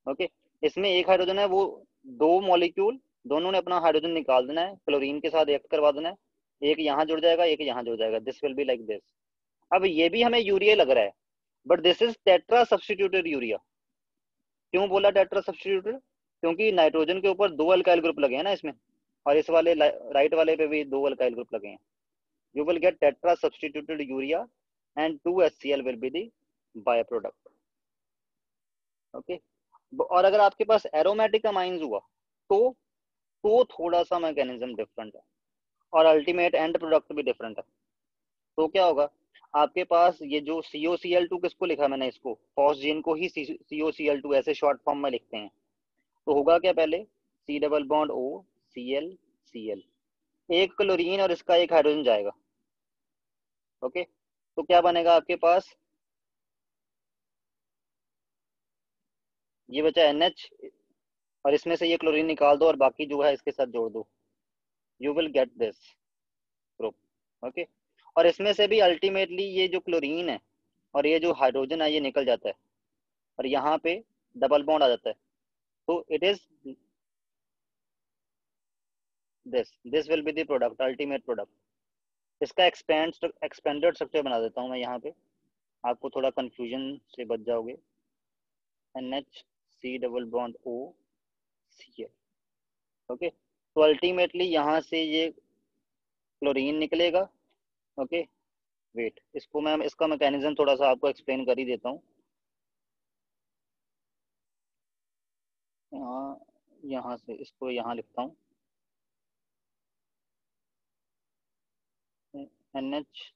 ओके, इसमें एक हाइड्रोजन है, वो दो मॉलिक्यूल दोनों ने अपना हाइड्रोजन निकाल देना है, क्लोरीन के साथ रिएक्ट करवा देना है, एक यहाँ जुड़ जाएगा एक यहाँ जुड़ जाएगा, this will be like this. अब ये भी हमें यूरिया लग रहा है, but this is tetra substituted urea. क्यों बोला टेट्रा सब्सटीट्यूटेड, क्योंकि नाइट्रोजन के ऊपर दो अल्काइल ग्रुप लगे हैं ना इसमें, और इस वाले राइट वाले पे भी दो अल्काइल ग्रुप लगे हैं, you will get tetra substituted urea and 2HCl will be the byproduct। Okay, और अगर आपके पास एरोमेटिक अमाइंस हुआ तो थोड़ा सा मैकेनिज्म डिफरेंट है और अल्टीमेट एंड प्रोडक्ट भी डिफरेंट है। तो क्या होगा, आपके पास ये जो COCl2 किसको लिखा मैंने, इसको फॉस्जीन को ही COCl2 ऐसे शॉर्ट फॉर्म में लिखते हैं, तो होगा क्या, पहले C double bond O Cl Cl, एक क्लोरीन और इसका एक हाइड्रोजन जाएगा। ओके, तो क्या बनेगा आपके पास, ये बचा NH, और इसमें से ये क्लोरीन निकाल दो और बाकी जो है इसके साथ जोड़ दो, you will get this group. Okay, और इसमें से भी अल्टीमेटली ये जो क्लोरीन है और ये जो हाइड्रोजन है ये निकल जाता है और यहाँ पे डबल बॉन्ड आ जाता है, तो it is this will be the product, ultimate product. इसका एक्सपेंडेड स्ट्रक्चर बना देता हूँ मैं यहाँ पे, आपको थोड़ा कंफ्यूजन से बच जाओगे। NH C double bond O Cl। Okay, तो अल्टीमेटली यहाँ से ये क्लोरीन निकलेगा। ओके, वेट, इसको मैं इसका मैकेनिज्म थोड़ा सा आपको एक्सप्लेन कर ही देता हूँ। यहाँ यहाँ से इसको यहाँ लिखता हूँ, NH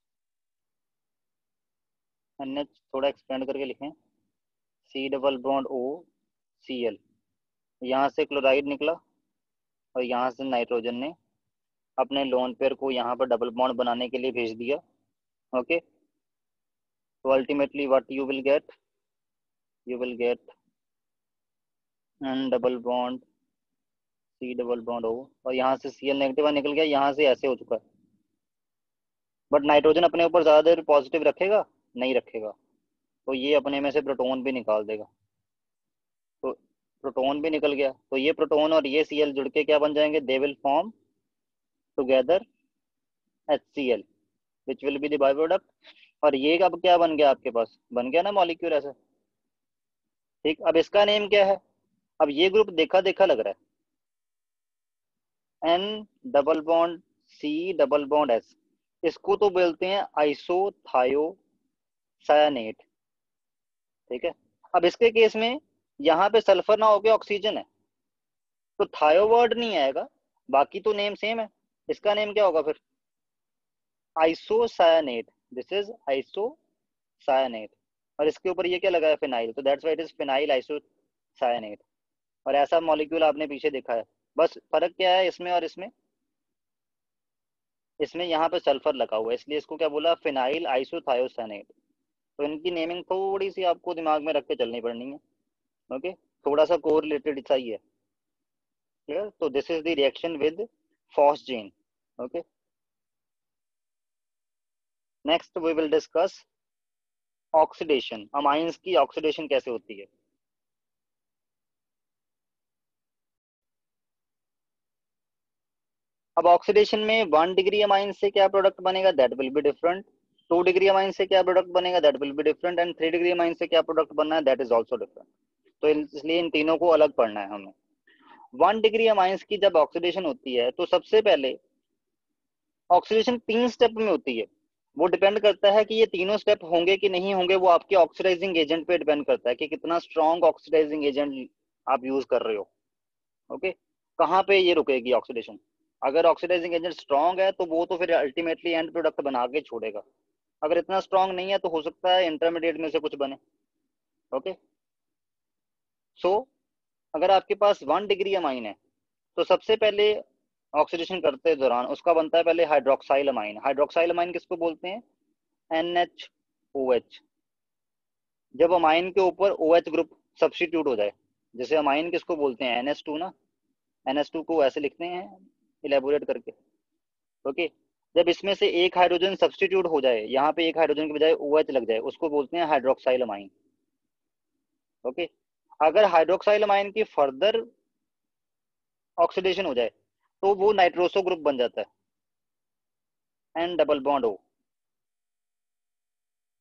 थोड़ा एक्सपेंड करके लिखें, C double bond O Cl। यहाँ से क्लोराइड निकला और यहाँ से नाइट्रोजन ने अपने लोन पेयर को यहाँ पर डबल बॉन्ड बनाने के लिए भेज दिया। ओके, तो ultimately what you will gate N double bond C double bond O, और यहाँ से Cl नेगेटिव निकल गया, यहाँ से ऐसे हो चुका है। बट नाइट्रोजन अपने ऊपर ज़्यादा देर पॉजिटिव रखेगा? नहीं रखेगा, तो ये अपने में से प्रोटॉन भी निकाल देगा। तो प्रोटॉन भी निकल गया, तो ये प्रोटॉन और ये Cl जुड़ के क्या बन जाएंगे? दे will form together HCl which will be the by product. और ये अब क्या बन गया? आपके पास बन गया ना मॉलिक्यूल ऐसा। ठीक, अब इसका नेम क्या है? अब ये ग्रुप देखा देखा लग रहा है, N double bond C double bond S, इसको तो बोलते हैं आइसोथायोसायानेट। ठीक है, अब इसके केस में यहाँ पे सल्फर ना होके ऑक्सीजन है, तो थायो वर्ड नहीं आएगा, बाकी तो नेम सेम है। इसका नेम क्या होगा फिर? आइसोसायानेट। दिस इज आइसोसायानेट, और इसके ऊपर ये क्या लगा है? फिनाइल, तो that's why it is phenyl isocyanate. और ऐसा मॉलिक्यूल आपने पीछे देखा है, बस फर्क क्या है इसमें और इसमें? इसमें यहाँ पे सल्फर लगा हुआ है, इसलिए इसको क्या बोला? फिनाइल आइसोथायोसानेट। तो इनकी नेमिंग थोड़ी सी आपको दिमाग में रख के चलनी पड़नी है। ओके, थोड़ा सा कोरिलेटेड सा ही है। क्लियर? तो this is the reaction with phosgene. Okay, next we will discuss oxidation. Amines की ऑक्सीडेशन कैसे होती है? अब ऑक्सीडेशन में 1 डिग्री अमाइन से क्या प्रोडक्ट बनेगा? That will be different. 2 degree amine से क्या प्रोडक्ट बनेगा? That will be different. And 3 degree amine से क्या प्रोडक्ट बनना है? That is also different. तो इसलिए इन तीनों को अलग पढ़ना है हमें। 1 डिग्री अमाइंस की जब ऑक्सीडेशन होती है तो सबसे पहले ऑक्सीडेशन 3 स्टेप में होती है। वो डिपेंड करता है कि ये तीनों स्टेप होंगे कि नहीं होंगे, वो आपके ऑक्सीडाइजिंग एजेंट पे डिपेंड करता है कि कितना स्ट्रॉन्ग ऑक्सीडाइजिंग एजेंट आप यूज कर रहे हो। ओके, कहाँ पे ये रुकेगी ऑक्सीडेशन? अगर ऑक्सीडाइजिंग एजेंट स्ट्रॉन्ग है तो वो तो फिर अल्टीमेटली एंड प्रोडक्ट बना के छोड़ेगा। अगर इतना स्ट्रॉन्ग नहीं है तो हो सकता है इंटरमीडिएट में से कुछ बने। ओके, सो अगर आपके पास 1 डिग्री अमाइन है तो सबसे पहले ऑक्सीडेशन करते दौरान उसका बनता है पहले हाइड्रोक्साइल अमाइन। हाइड्रोक्साइल अमाइन किसको बोलते हैं? NHOH। जब अमाइन के ऊपर OH ग्रुप सब्स्टिट्यूट हो जाए, जैसे अमाइन किसको बोलते हैं? NH2 ना, NH2 को ऐसे लिखते हैं इलेबोरेट करके। ओके, जब इसमें से एक हाइड्रोजन सब्स्टिट्यूट हो जाए, यहाँ पे एक हाइड्रोजन के बजाय OH लग जाए, उसको बोलते हैं हाइड्रोक्साइल अमाइन। ओके, अगर हाइड्रोक्साइल अमाइन की फर्दर ऑक्सीडेशन हो जाए तो वो नाइट्रोसो ग्रुप बन जाता है, N double bond O,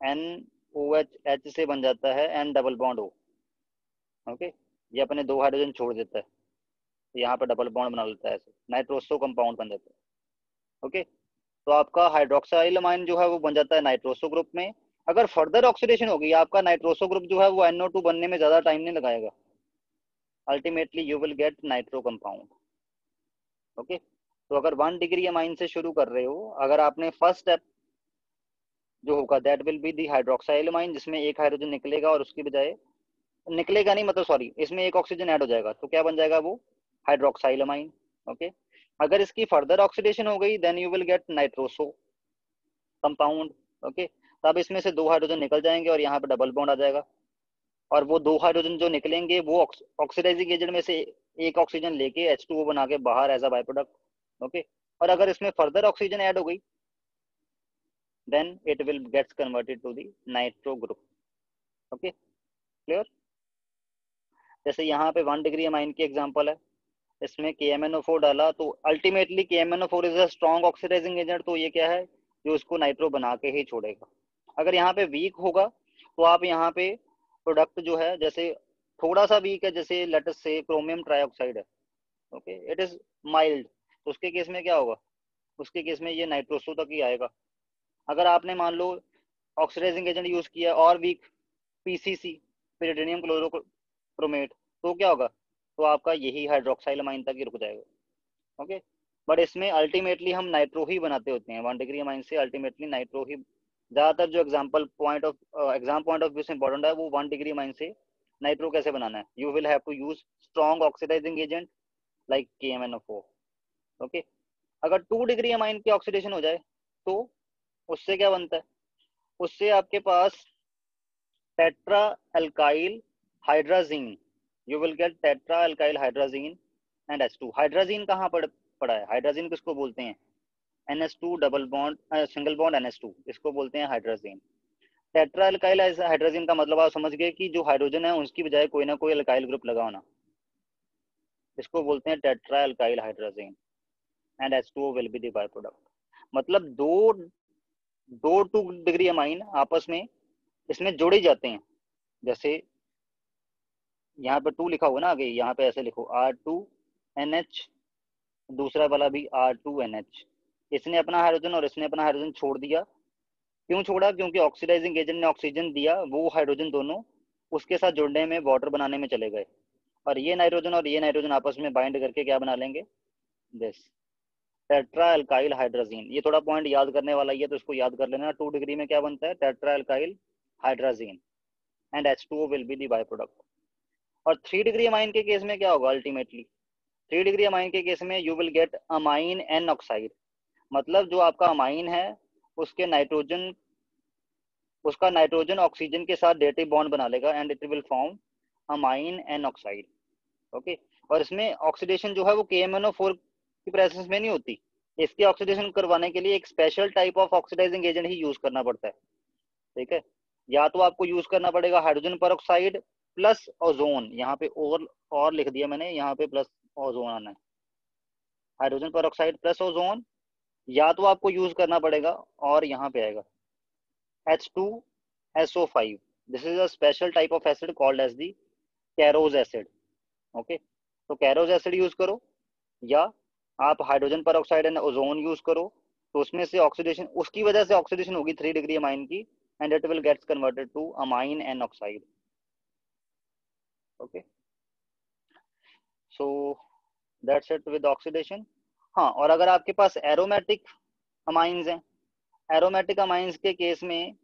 NOH से बन जाता है N double bond O। Okay, ये अपने 2 हाइड्रोजन छोड़ देता है, तो यहाँ पे डबल बॉन्ड बना लेता है, ऐसे नाइट्रोसो कंपाउंड बन जाता है। ओके, तो आपका हाइड्रोक्साइल अमाइन जो है वो बन जाता है नाइट्रोसो ग्रुप में। अगर फर्दर ऑक्सीडेशन होगी, आपका नाइट्रोसो ग्रुप जो है वो NO2 बनने में ज्यादा टाइम नहीं लगाएगा, ultimately you will gate nitro compound. Okay, तो अगर 1 डिग्री अमाइन से शुरू कर रहे हो, अगर आपने फर्स्ट स्टेप जो होगा that will be the hydroxyl amine, जिसमें एक हाइड्रोजन निकलेगा और उसकी बजाय, निकलेगा नहीं मतलब सॉरी, इसमें एक ऑक्सीजन ऐड हो जाएगा, तो क्या बन जाएगा? वो हाइड्रोक्साइल अमाइन। ओके, अगर इसकी फर्दर ऑक्सीडेशन हो गई then you will get nitroso compound. Okay, तब इसमें से 2 हाइड्रोजन निकल जाएंगे और यहाँ पे डबल बॉन्ड आ जाएगा। और वो 2 हाइड्रोजन जो निकलेंगे वो ऑक्सीडाइजिंग एजेंट में से एक ऑक्सीजन लेके H2O बना के बाहर as a by product. Okay, और अगर इसमें फर्दर ऑक्सीजन ऐड हो गई then it will gets converted to the nitro group. Okay, clear. जैसे यहाँ पे 1 डिग्री अमाइन की एग्जांपल है, इसमें KMnO4 डाला तो ultimately KMnO4 is a strong oxidising agent, तो ये क्या है, जो इसको नाइट्रो बना के ही छोड़ेगा। अगर यहाँ पे वीक होगा तो आप यहाँ पे प्रोडक्ट जो है, जैसे थोड़ा सा वीक है, जैसे लेट अस से क्रोमियम ट्राइऑक्साइड है, ओके, इट इज माइल्ड, तो उसके केस में क्या होगा, उसके केस में ये नाइट्रोसो तक ही आएगा। अगर आपने मान लो ऑक्सीडाइजिंग एजेंट यूज किया और वीक, PCC, pyridinium क्लोरोक्रोमेट, तो क्या होगा, तो आपका यही हाइड्रोक्साइल अमाइन तक ही रुक जाएगा। ओके, बट इसमें अल्टीमेटली हम नाइट्रो ही बनाते होते हैं, 1 डिग्री अमाइन से अल्टीमेटली नाइट्रो ही ज्यादातर जो एग्जाम पॉइंट ऑफ व्यू से इंपॉर्टेंट है, वो 1 डिग्री अमाइन से नाइट्रो कैसे बनाना है। You will have to use strong oxidising agent like KMnO4। Okay, अगर 2 डिग्री अमाइन की ऑक्सीडेशन हो जाए तो उससे क्या बनता है, उससे आपके पास tetra alkyl hydrazine, you will get tetra alkyl hydrazine and H2। Hydrazine कहाँ पड़ा है, हाइड्राजीन किसको बोलते हैं, NH2 double bond single bond NH2, इसको बोलते हैं हाइड्राजीन। टेट्रा एल्काइल हाइड्राजीन का मतलब आप समझ गए कि जो हाइड्रोजन है उसकी बजाय कोई ना कोई एल्काइल ग्रुप लगा होना, इसको बोलते हैं tetra alkyl hydrazine and H2O will be the by product. मतलब दो 2 डिग्री अमाइन आपस में इसमें जोड़े जाते हैं, जैसे यहाँ पे 2 लिखा हुआ ना आगे, यहाँ पे ऐसे लिखो R2NH, दूसरा वाला भी R2NH, इसने अपना हाइड्रोजन और इसने अपना हाइड्रोजन छोड़ दिया। क्यों छोड़ा, क्योंकि ऑक्सीडाइजिंग एजेंट ने ऑक्सीजन दिया, वो हाइड्रोजन दोनों उसके साथ जुड़ने में, वाटर बनाने में चले गए, और ये नाइट्रोजन और ये नाइट्रोजन आपस में बाइंड करके क्या बना लेंगे, दिस टेट्रा एल्काइल हाइड्राजीन। ये थोड़ा पॉइंट याद करने वाला ही है, तो इसको याद कर लेना। 2 डिग्री में क्या बनता है, tetra alkyl hydrazine and H2O will be the by product. और 3 डिग्री अमाइन के केस में क्या होगा, अल्टीमेटली 3 डिग्री अमाइन के केस में you will get amine N oxide, मतलब जो आपका अमाइन है उसके नाइट्रोजन, उसका नाइट्रोजन ऑक्सीजन के साथ डेटिव बॉन्ड बना लेगा and it will form amine N oxide. Okay, और इसमें ऑक्सीडेशन जो है वो KMnO4 की प्रेजेंस में नहीं होती, इसके ऑक्सीडेशन करवाने के लिए एक special type of oxidising agent ही यूज करना पड़ता है। ठीक है, या तो आपको यूज करना पड़ेगा हाइड्रोजन परऑक्साइड प्लस ओजोन, यहाँ पे और लिख दिया मैंने, यहाँ पे प्लस ओजोन आना है, हाइड्रोजन परऑक्साइड प्लस ओजोन, या तो आपको यूज करना पड़ेगा, और यहाँ पे आएगा H2SO5, this is a special type of acid called as the Caro's acid. Okay, तो कैरोज एसिड यूज करो, या आप hydrogen peroxide and ozone use करो, तो उसमें से ऑक्सीडेशन, उसकी वजह से ऑक्सीडेशन होगी 3 डिग्री अमाइन की and it will gets converted to amine N oxide. Okay, so that's it with oxidation. हाँ, और अगर आपके पास एरोमेटिक अमाइंस हैं, एरोमेटिक अमाइंस के केस में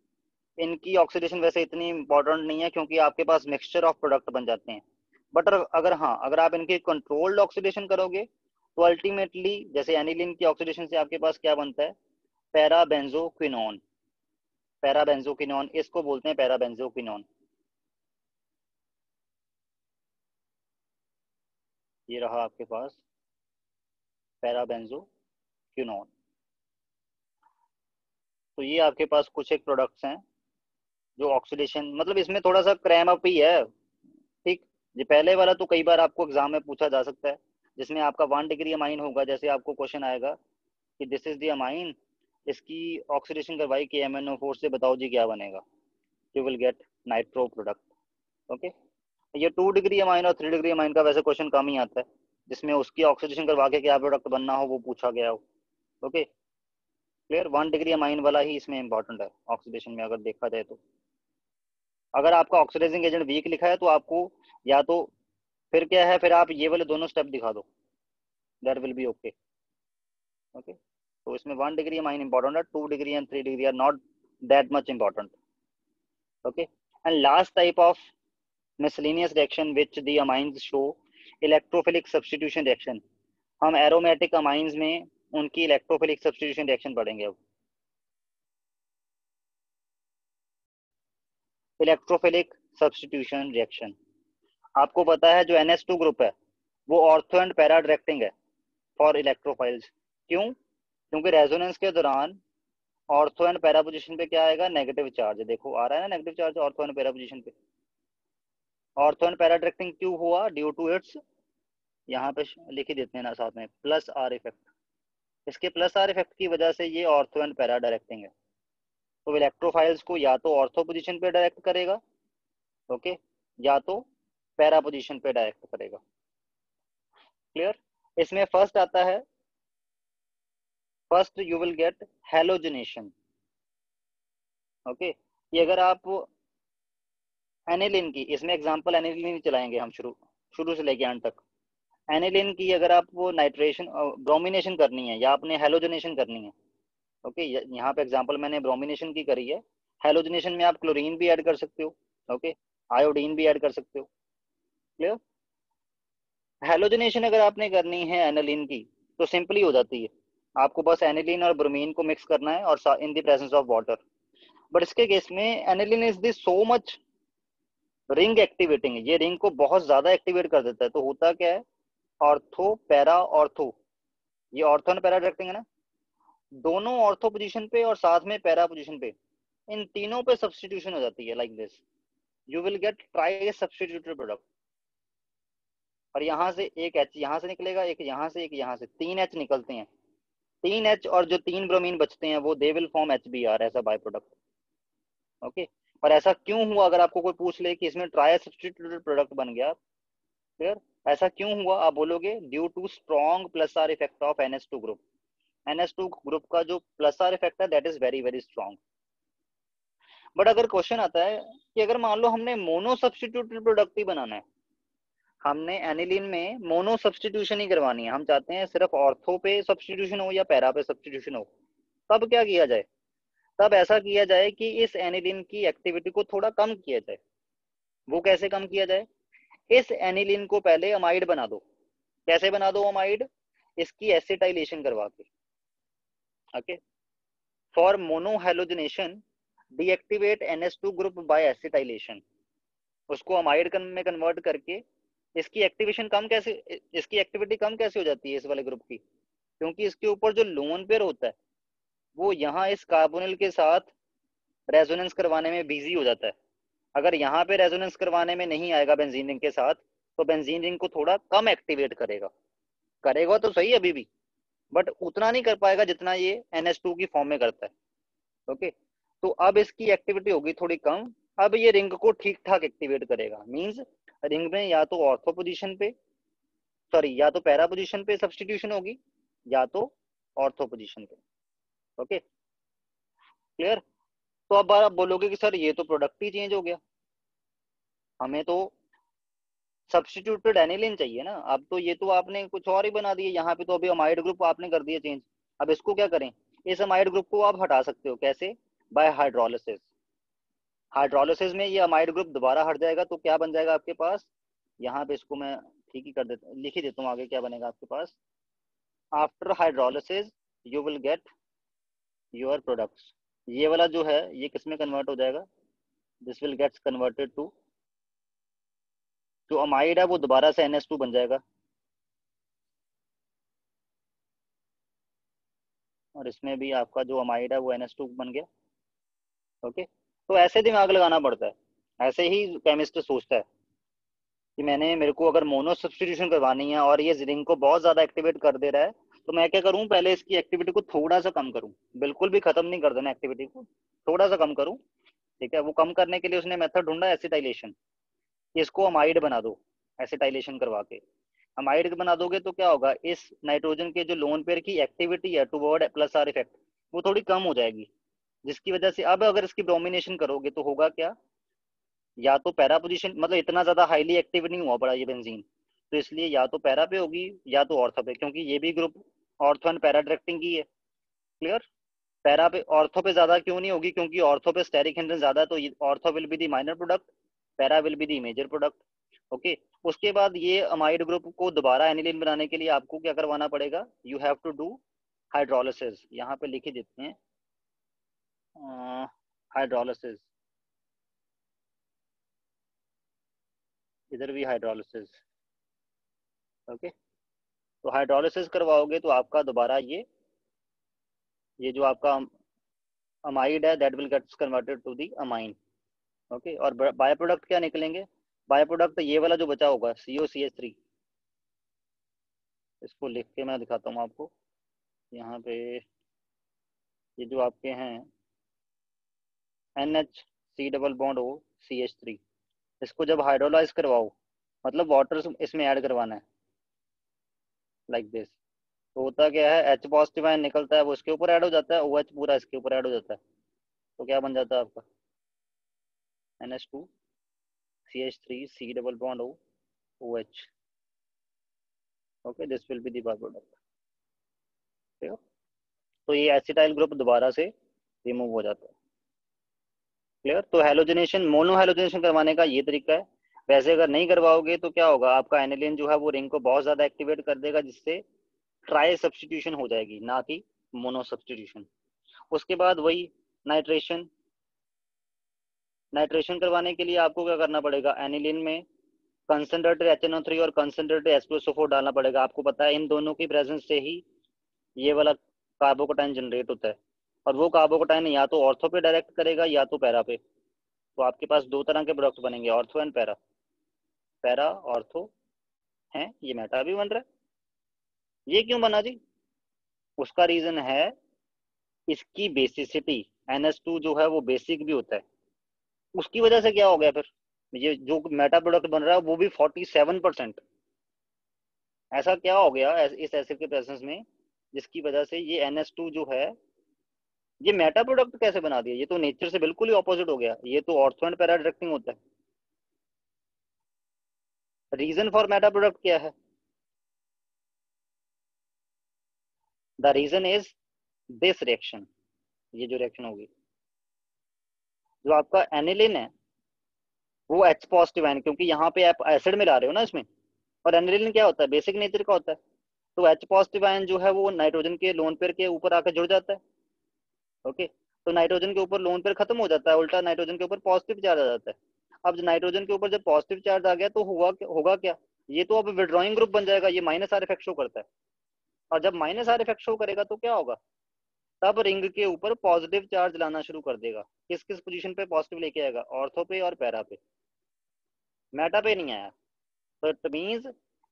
इनकी ऑक्सीडेशन वैसे इतनी इंपॉर्टेंट नहीं है, क्योंकि आपके पास मिक्सचर ऑफ प्रोडक्ट बन जाते हैं। बट अगर हाँ, अगर आप इनकी कंट्रोल्ड ऑक्सीडेशन करोगे तो अल्टीमेटली, जैसे एनिलीन की ऑक्सीडेशन से आपके पास क्या बनता है, पैराबेंजोक्विनोन। पैराबेंजोक्विनोन, इसको बोलते हैं पैराबेंजोक्विनोन। ये रहा आपके पास पैराबेंजोक्विनोन। तो ये आपके पास कुछ एक प्रोडक्ट्स हैं जो ऑक्सीडेशन, मतलब इसमें थोड़ा सा क्रैम अप ही है। ठीक, ये पहले वाला तो कई बार आपको एग्जाम में पूछा जा सकता है, जिसमें आपका 1 डिग्री अमाइन होगा, जैसे आपको क्वेश्चन आएगा कि दिस इज द अमाइन, इसकी ऑक्सीडेशन करवाई KMnO4 से, बताओ जी क्या बनेगा, you will gate nitro product. Okay, ये 2 डिग्री अमाइन और 3 डिग्री अमाइन का वैसे क्वेश्चन कम ही आता है, जिसमें उसकी ऑक्सीडेशन करवा के क्या प्रोडक्ट बनना हो वो पूछा गया हो। Okay, clear. 1 डिग्री अमाइन वाला ही इसमें इंपॉर्टेंट है ऑक्सीडेशन में, अगर देखा जाए तो। अगर आपका ऑक्सीडाइजिंग एजेंट वीक लिखा है तो आपको, या तो फिर क्या है, फिर आप ये वाले दोनों स्टेप दिखा दो, that will be okay. Okay, तो इसमें 1 डिग्री अमाइन इंपॉर्टेंट है, 2 degree and 3 degree are not that much important. Okay, and last type of miscellaneous reaction which the amines show, electrophilic substitution reaction। हम aromatic amines में उनकी electrophilic substitution reaction पढ़ेंगे अब। Electrophilic substitution reaction. आपको पता है जो NH2 ग्रुप है वो ऑर्थो एंड पैरा डायरेक्टिंग है फॉर इलेक्ट्रोफाइल्स। क्यों? क्योंकि रेजोनेंस के दौरान ऑर्थो एंड पैरा पोजीशन पे क्या आएगा? Negative charge. देखो आ रहा है ना negative charge ortho and para position पे। ऑर्थो एंड पैरा डायरेक्टिंग क्यों हुआ? ड्यू टू इट्स, यहाँ पे लिख ही देते हैं ना साथ में, प्लस आर इफेक्ट। इसके प्लस आर इफेक्ट की वजह से ये ऑर्थो एंड पैरा डायरेक्टिंग है। तो इलेक्ट्रोफाइल्स को या तो ऑर्थो पोजीशन पे डायरेक्ट करेगा, ओके, या तो पैरा पोजीशन पे डायरेक्ट करेगा। क्लियर? इसमें फर्स्ट आता है, first you will gate halogenation. Okay, ये अगर आप एनिलिन की, इसमें एग्जांपल एनिलिन चलाएंगे हम शुरू शुरू से लेके अंत तक। एनिलिन की अगर आपको नाइट्रेशन ब्रोमिनेशन करनी है या आपने हेलोजनेशन करनी है, ओके, यहाँ पे एग्जांपल मैंने ब्रोमिनेशन की करी है। हेलोजनेशन में आप क्लोरीन भी ऐड कर सकते हो, ओके, आयोडीन भी ऐड कर सकते हो। क्लियर? हेलोजनेशन अगर आपने करनी है एनिलीन की तो सिंपली हो जाती है, आपको बस एनिलीन और ब्रोमीन को मिक्स करना है और इन the presence of water. But इसके केस में aniline is this so much ring activating, ये रिंग को बहुत ज्यादा एक्टिवेट कर देता है। तो होता क्या है, ऑर्थो पैरा ऑर्थो, ये ऑर्थो एंड पैरा डायरेक्टिंग है ना, दोनों ऑर्थो पोजीशन पे और साथ में पैरा पोजीशन पे, इन तीनों पे सब्स्टिट्यूशन हो जाती है like this. You will gate try substituted product. और यहाँ से एक एच यहाँ से निकलेगा, एक यहाँ से, एक यहाँ से, 3 एच निकलते हैं। 3 एच और जो 3 ब्रोमीन बचते हैं वो they will form HBr as a by product. Okay, और ऐसा क्यों हुआ अगर आपको कोई पूछ ले कि इसमें ट्राई सब्स्टिट्यूटेड प्रोडक्ट बन गया, क्लियर, ऐसा क्यों हुआ, आप बोलोगे due to strong plus R effect of NH2 ग्रुप। NH2 ग्रुप का जो प्लस आर इफेक्ट है that is very very strong. But अगर क्वेश्चन आता है कि अगर मान लो हमने मोनो सब्स्टिट्यूटेड प्रोडक्ट ही बनाना है, हमने एनिलीन में मोनो सब्स्टिट्यूशन ही करवानी है, हम चाहते हैं सिर्फ ऑर्थो पे सब्स्टिट्यूशन हो या पैरा पे सब्स्टिट्यूशन हो, तब क्या किया जाए? तब ऐसा किया जाए कि इस एनिलीन की एक्टिविटी को थोड़ा कम किया जाए। वो कैसे कम किया जाए? इस एनिलीन को पहले अमाइड बना दो। कैसे बना दो अमाइड? इसकी एसिटाइलेशन करवा के। Okay, for monohalogenation deactivate NH2 group by acetylation, उसको अमाइड में कन्वर्ट करके इसकी एक्टिवेशन कम कैसे, इसकी एक्टिविटी कम कैसे हो जाती है इस वाले ग्रुप की? क्योंकि इसके ऊपर जो लोन पेयर होता है वो यहाँ इस कार्बोनिल के साथ रेजोनेंस करवाने में बिजी हो जाता है। अगर यहाँ पे रेजोनेंस करवाने में नहीं आएगा बेंजीन रिंग के साथ, तो बेंजीन रिंग को थोड़ा कम एक्टिवेट करेगा। करेगा तो सही अभी भी, बट उतना नहीं कर पाएगा जितना ये NH2 की फॉर्म में करता है। ओके, तो अब इसकी एक्टिविटी होगी थोड़ी कम। अब ये रिंग को ठीक ठाक एक्टिवेट करेगा, मींस रिंग में या तो ऑर्थो पोजीशन पे, सॉरी, या तो पैरा पोजीशन पे सब्स्टिट्यूशन होगी या तो ऑर्थो पोजीशन पे। Okay, clear? तो अब आप बोलोगे कि सर ये तो प्रोडक्ट ही चेंज हो गया, हमें तो सब्स्टिट्यूटेड एनिलीन चाहिए ना। अब तो ये तो आपने कुछ और ही बना दिए, यहाँ पे तो अभी अमाइड ग्रुप आपने कर दिया चेंज। अब इसको क्या करें? इस अमाइड ग्रुप को आप हटा सकते हो, कैसे? Bye hydrolysis. हाइड्रोलिसिस में ये अमाइड ग्रुप दोबारा हट जाएगा, तो क्या बन जाएगा आपके पास? यहाँ पे इसको मैं ठीक ही कर देता, लिख ही देता हूँ आगे क्या बनेगा आपके पास। After hydrolysis you will get your products. ये वाला जो है ये किस में कन्वर्ट हो जाएगा? This will gets converted to, जो अमाइड है वो दोबारा से NH2 बन जाएगा, और इसमें भी आपका जो अमाइड है वो NH2 बन गया। ओके, तो ऐसे दिमाग लगाना पड़ता है, ऐसे ही केमिस्ट सोचता है कि मेरे को अगर मोनो सब्स्टिट्यूशन करवानी है और ये जिंक को बहुत ज्यादा एक्टिवेट कर दे रहा है, तो मैं क्या करूं, पहले इसकी एक्टिविटी को थोड़ा सा कम करूं। बिल्कुल भी खत्म नहीं कर देना एक्टिविटी को, थोड़ा सा कम करूं। ठीक है, वो कम करने के लिए उसने मेथड ढूंढा एसिटाइलेशन। इसको अमाइड बना दो एसिटाइलेशन करवा के। अमाइड बना दोगे तो क्या होगा, इस नाइट्रोजन के जो लोन पेयर की एक्टिविटी है टुवर्ड प्लस आर इफेक्ट वो थोड़ी कम हो जाएगी, जिसकी वजह से अब अगर इसकी ब्रोमिनेशन करोगे तो होगा क्या, या तो पैरा पोजीशन, मतलब इतना ज्यादा हाईली एक्टिव नहीं हुआ पड़ा ये बेंजीन, तो इसलिए या तो पैरा पे होगी या तो ऑर्थो पे, क्योंकि ये भी group ortho and para directing की है। क्लियर? पैरा पे, ऑर्थो पे ज्यादा क्यों नहीं होगी? क्योंकि ऑर्थो पे स्टेरिक हिंड्रेंस ज्यादा, तो ortho will be the minor product, para will be the major product. Okay, उसके बाद ये अमाइड ग्रुप को दोबारा एनिलीन बनाने के लिए आपको क्या करवाना पड़ेगा? You have to do hydrolysis. यहाँ पे लिख ही देते हैं हाइड्रोलिसिस। इधर भी हाइड्रोलिसिस। ओके, तो हाइड्रोलिसिस करवाओगे तो आपका दोबारा ये जो आपका अमाइड है that will gets converted to the amine. Okay, और बाय प्रोडक्ट क्या निकलेंगे? बाय प्रोडक्ट ये वाला जो बचा होगा COCH3, इसको लिख के मैं दिखाता हूँ आपको यहाँ पे। ये जो आपके हैं NH double bond O CH3, इसको जब हाइड्रोलाइज करवाओ, मतलब वाटर इसमें ऐड करवाना है लाइक दिस, तो होता क्या है, H पॉजिटिव आयन निकलता है, वो इसके ऊपर ऐड हो जाता है, OH पूरा इसके ऊपर ऐड हो जाता है, तो क्या बन जाता है आपका NH2CH3C double bond O OH। Okay, this will be the by product. तो ये एसिटाइल ग्रुप दोबारा से रिमूव हो जाता है। क्लियर? तो हेलोजनेशन, मोनो हेलोजनेशन करवाने का ये तरीका है। वैसे अगर नहीं करवाओगे तो क्या होगा, आपका एनिलीन जो है वो रिंग को बहुत ज्यादा एक्टिवेट कर देगा, जिससे ट्राई सब्सटीट्यूशन हो जाएगी, ना कि मोनो सब्सटीट्यूशन। उसके बाद वही नाइट्रेशन। नाइट्रेशन करवाने के लिए आपको क्या करना पड़ेगा, एनिलीन में कंसंट्रेटेड HNO3 और कंसंट्रेटेड H2SO4 डालना पड़ेगा। आपको पता है इन दोनों की प्रेजेंस से ही ये वाला कार्बोकटाइन जनरेट होता है, और वो कार्बोकटाइन या तो ऑर्थो पे डायरेक्ट करेगा या तो पैरा पे। तो आपके पास दो तरह के प्रोडक्ट बनेंगे, ortho and para. Para ortho है, ये मेटा भी बन रहा है। ये क्यों बना जी? उसका रीजन है इसकी बेसिसिटी। NH2 जो है वो बेसिक भी होता है, उसकी वजह से क्या हो गया फिर, ये जो मेटा प्रोडक्ट बन रहा है वो भी 47%। ऐसा क्या हो गया इस एसिड के प्रेजेंस में, जिसकी वजह से ये NH2 जो है ये मेटा प्रोडक्ट कैसे बना दिया? ये तो नेचर से बिल्कुल ही ऑपोजिट हो गया, ये तो ऑर्थो एंड पैरा डायरेक्टिंग होता है। रीजन फॉर मेटा प्रोडक्ट क्या है? The reason is this reaction. ये जो रिएक्शन होगी, जो आपका एनिलिन है वो H पॉजिटिव आयन, क्योंकि यहाँ पे आप एसिड मिला रहे हो ना इसमें, और एनिलिन क्या होता है, बेसिक नेचर का होता है। तो H पॉजिटिव आयन जो है वो नाइट्रोजन के लोन पेयर के ऊपर आकर जुड़ जाता है। ओके, तो नाइट्रोजन के ऊपर लोन पेयर खत्म हो जाता है, उल्टा नाइट्रोजन के ऊपर पॉजिटिव चार्ज आ जाता है। अब नाइट्रोजन के ऊपर जब पॉजिटिव चार्ज आ गया तो होगा क्या, ये तो अब विड्रॉइंग ग्रुप बन जाएगा, ये माइनस आर इफेक्ट शो करता है। और जब माइनस आर इफेक्ट शो करेगा तो क्या होगा, तब रिंग के ऊपर पॉजिटिव चार्ज लाना शुरू कर देगा। किस किस पोजीशन पे पॉजिटिव लेके आएगा, ऑर्थो पे और पैरा पे, मेटा पे नहीं आया। तो इट मींस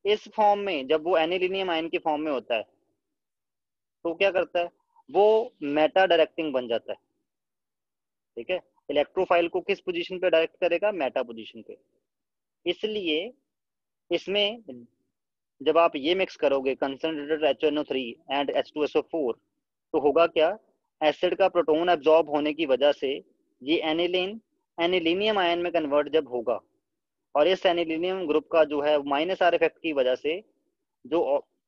इस फॉर्म में जब वो एनिलिनियम आयन की फॉर्म में होता है तो क्या करता है, वो मेटा डायरेक्टिंग बन जाता है। ठीक है, इलेक्ट्रोफाइल को किस पोजीशन पे डायरेक्ट करेगा, मेटा पोजीशन पे। इसलिए इसमें जब आप ये मिक्स करोगे कंसंट्रेटेड HNO3 एंड H2SO4, तो होगा क्या, एसिड का प्रोटॉन एब्जॉर्ब होने की वजह से ये एनिलीन एनिलीनियम आयन में कन्वर्ट जब होगा, और इस एनिलीनियम ग्रुप का जो है माइनस आर इफेक्ट की वजह से जो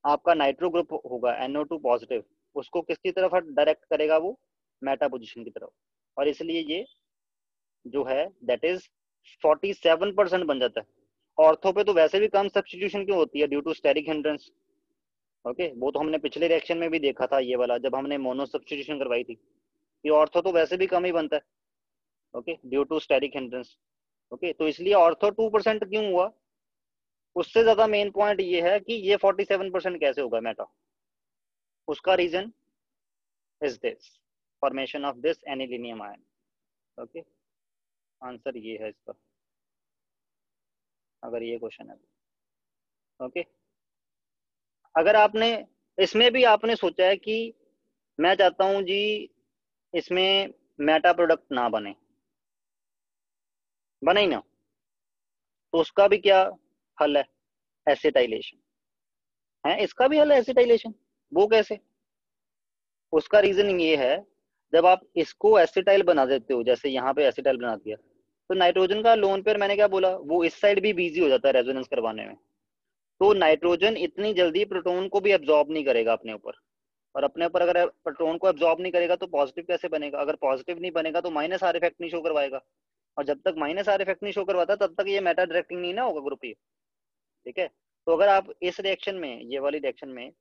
आपका नाइट्रो ग्रुप होगा NO2 पॉजिटिव, उसको किसकी तरफ डायरेक्ट करेगा, वो मेटा पोजीशन की तरफ। और इसलिए ये जो है दैट इज 47% बन जाता है। ऑर्थो पे तो वैसे भी कम सब्स्टिट्यूशन क्यों होती है, due to steric hindrance. Okay, वो तो हमने पिछले रिएक्शन में भी देखा था, ये वाला जब हमने मोनो सब्स्टिट्यूशन करवाई थी, कि ऑर्थो तो वैसे भी कम ही बनता है। Okay, due to steric hindrance. Okay, तो इसलिए ऑर्थो 2% क्यों हुआ, उससे ज्यादा मेन पॉइंट ये है कि ये 47% कैसे होगा मेटा। उसका reason is this formation of this anilinium ion. Okay, answer ये है इसका, अगर ये क्वेश्चन है। ओके, अगर आपने इसमें भी आपने सोचा है कि मैं चाहता हूं जी इसमें मेटा प्रोडक्ट ना बने, बने ही ना, तो उसका भी क्या हल है, एसिटाइलेशन है। इसका भी हल है एसिटाइलेशन। वो कैसे? उसका रीजन ये है, जब आप इसको एसिटाइल बना देते हो, जैसे यहाँ पे एसिटाइल बना दिया, तो नाइट्रोजन का लोन पेयर, मैंने क्या बोला, वो इस साइड भी बिजी हो जाता है रेजोनेंस करवाने में। तो नाइट्रोजन इतनी जल्दी प्रोटॉन को भी एब्जॉर्ब नहीं करेगा अपने ऊपर, और अपने ऊपर अगर प्रोटॉन को एब्जॉर्ब नहीं करेगा तो पॉजिटिव कैसे बनेगा, अगर पॉजिटिव नहीं बनेगा तो माइनस आर इफेक्ट नहीं शो करवाएगा, और जब तक माइनस आर इफेक्ट नहीं शो करवाता तब तक ये मेटा डायरेक्टिंग नहीं ना होगा ग्रुप ये। ठीक है, तो अगर आप इस रिएक्शन में, ये वाली रिएक्शन में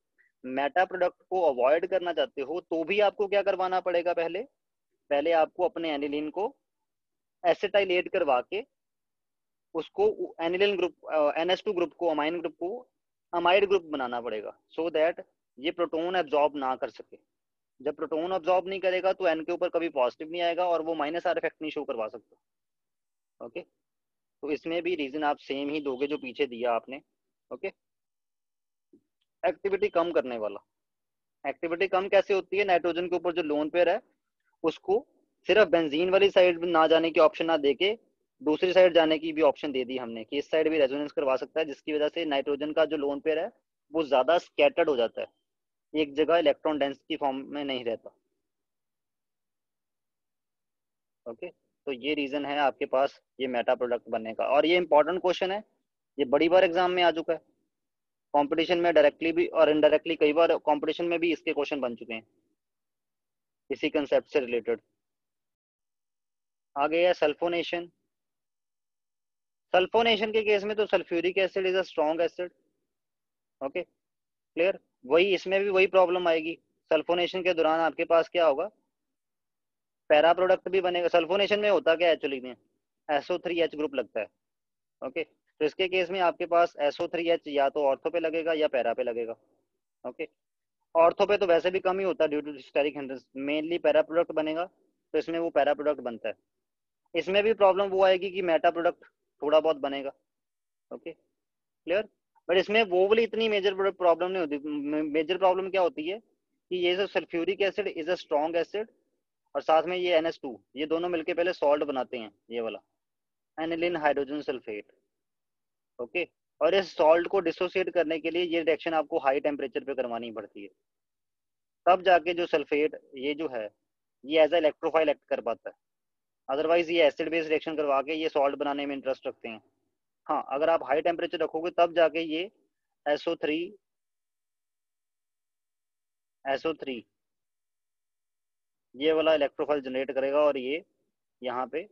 मेटा प्रोडक्ट को अवॉइड करना चाहते हो तो भी आपको क्या करवाना पड़ेगा, पहले पहले आपको अपने एनिलीन को एसिटाइलेट करवा के उसको एनिलिन ग्रुप NH2 ग्रुप को, अमाइन ग्रुप को अमाइड ग्रुप बनाना पड़ेगा, सो दैट ये प्रोटोन एब्जॉर्ब ना कर सके। जब प्रोटोन एब्जॉर्ब नहीं करेगा तो एन के ऊपर कभी पॉजिटिव नहीं आएगा और वो माइनस आर इफेक्ट नहीं शो करवा सकता। ओके, तो इसमें भी रीजन आप सेम ही दोगे जो पीछे दिया आपने। ओके, एक्टिविटी कम करने वाला। एक्टिविटी कम कैसे होती है? नाइट्रोजन के ऊपर जो लोन पेयर है उसको सिर्फ बेंजीन वाली साइड ना जाने की ऑप्शन ना देके दूसरी साइड जाने की भी ऑप्शन दे दी हमने कि इस साइड भी रेजोनेंस करवा सकता है, जिसकी वजह से नाइट्रोजन का जो लोन पेयर है वो ज्यादा स्कैटर्ड हो जाता है, एक जगह इलेक्ट्रॉन डेंस की फॉर्म में नहीं रहता। ओके, तो ये रीजन है आपके पास ये मेटा प्रोडक्ट बनने का, और ये इंपॉर्टेंट क्वेश्चन है, ये बड़ी बार एग्जाम में आ चुका है, कंपटीशन में डायरेक्टली भी और इनडायरेक्टली कई बार कंपटीशन में भी इसके क्वेश्चन बन चुके हैं इसी कंसेप्ट से रिलेटेड। आगे है सल्फोनेशन। सल्फोनेशन के केस में तो sulphuric acid is a strong acid. Okay, clear. वही इसमें भी वही प्रॉब्लम आएगी, सल्फोनेशन के दौरान आपके पास क्या होगा, पैरा प्रोडक्ट भी बनेगा। सल्फोनेशन में होता क्या एक्चुअली में, SO3H ग्रुप लगता है। ओके, तो इसके केस में आपके पास SO3H या तो ऑर्थो पे लगेगा या पैरा पे लगेगा। ओके, ऑर्थो पे तो वैसे भी कम ही होता है due to steric hindrance, mainly para product बनेगा, तो इसमें वो पैरा प्रोडक्ट बनता है। इसमें भी प्रॉब्लम वो आएगी कि मेटा प्रोडक्ट थोड़ा बहुत बनेगा। Okay, clear. बट इसमें वो वाली इतनी मेजर प्रॉब्लम नहीं होती। मेजर प्रॉब्लम क्या होती है कि ये जो sulphuric acid is a strong acid, और साथ में ये NH2, ये दोनों मिलके पहले सॉल्ट बनाते हैं, ये वाला एनिलिन हाइड्रोजन सल्फेट। ओके, और इस सॉल्ट को डिसोसिएट करने के लिए ये रिएक्शन आपको हाई टेम्परेचर पे करवानी पड़ती है, तब जाके जो सल्फेट ये जो है ये एज ए इलेक्ट्रोफाइल एक्ट कर पाता है। अदरवाइज ये एसिड बेस रिएक्शन करवा के ये सॉल्ट बनाने में इंटरेस्ट रखते हैं। हाँ, अगर आप हाई टेम्परेचर रखोगे तब जाके ये SO3 SO3 ये वाला इलेक्ट्रोफाइल जनरेट करेगा और ये यहाँ पे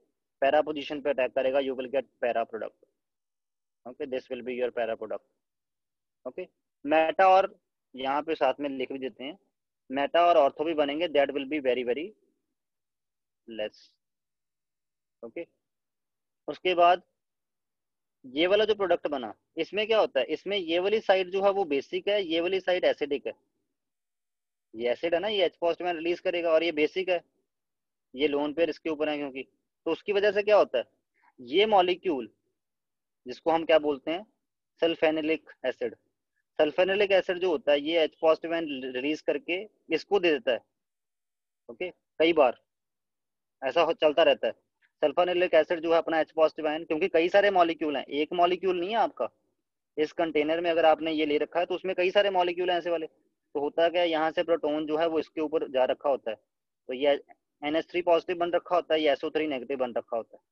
पैरा पोजीशन पे अटैक करेगा, you will get para product. Okay, this will be your para product. Okay, Meta और यहाँ पे साथ में लिख भी देते हैं, मेटा और ऑर्थो भी बनेंगे, that will be very very less. Okay, उसके बाद ये वाला जो प्रोडक्ट बना, इसमें क्या होता है, इसमें ये वाली साइड जो है वो बेसिक है, ये वाली साइड एसिडिक है। ये एसिड है ना, ये H पॉजिटिव रिलीज करेगा, और ये बेसिक है, ये लोन पेयर इसके ऊपर है क्योंकि, तो उसकी वजह से क्या होता है, ये मॉलिक्यूल जिसको हम क्या बोलते हैं, सल्फेनिलिक एसिड। सल्फेनिलिक एसिड जो होता है ये H पॉजिटिव रिलीज करके इसको दे देता है। ओके, कई बार ऐसा चलता रहता है। सल्फोनिलिक एसिड जो है अपना H पॉजिटिव आयन, क्योंकि कई सारे मॉलिक्यूल हैं, एक मॉलिक्यूल नहीं है आपका इस कंटेनर में, अगर आपने ये ले रखा है तो उसमें कई सारे मॉलिक्यूल हैं ऐसे वाले, तो होता क्या है, यहाँ से प्रोटोन जो है वो इसके ऊपर जा रखा होता है, तो ये NH3 पॉजिटिव बन रखा होता है, ये SO3 नेगेटिव बन रखा होता है।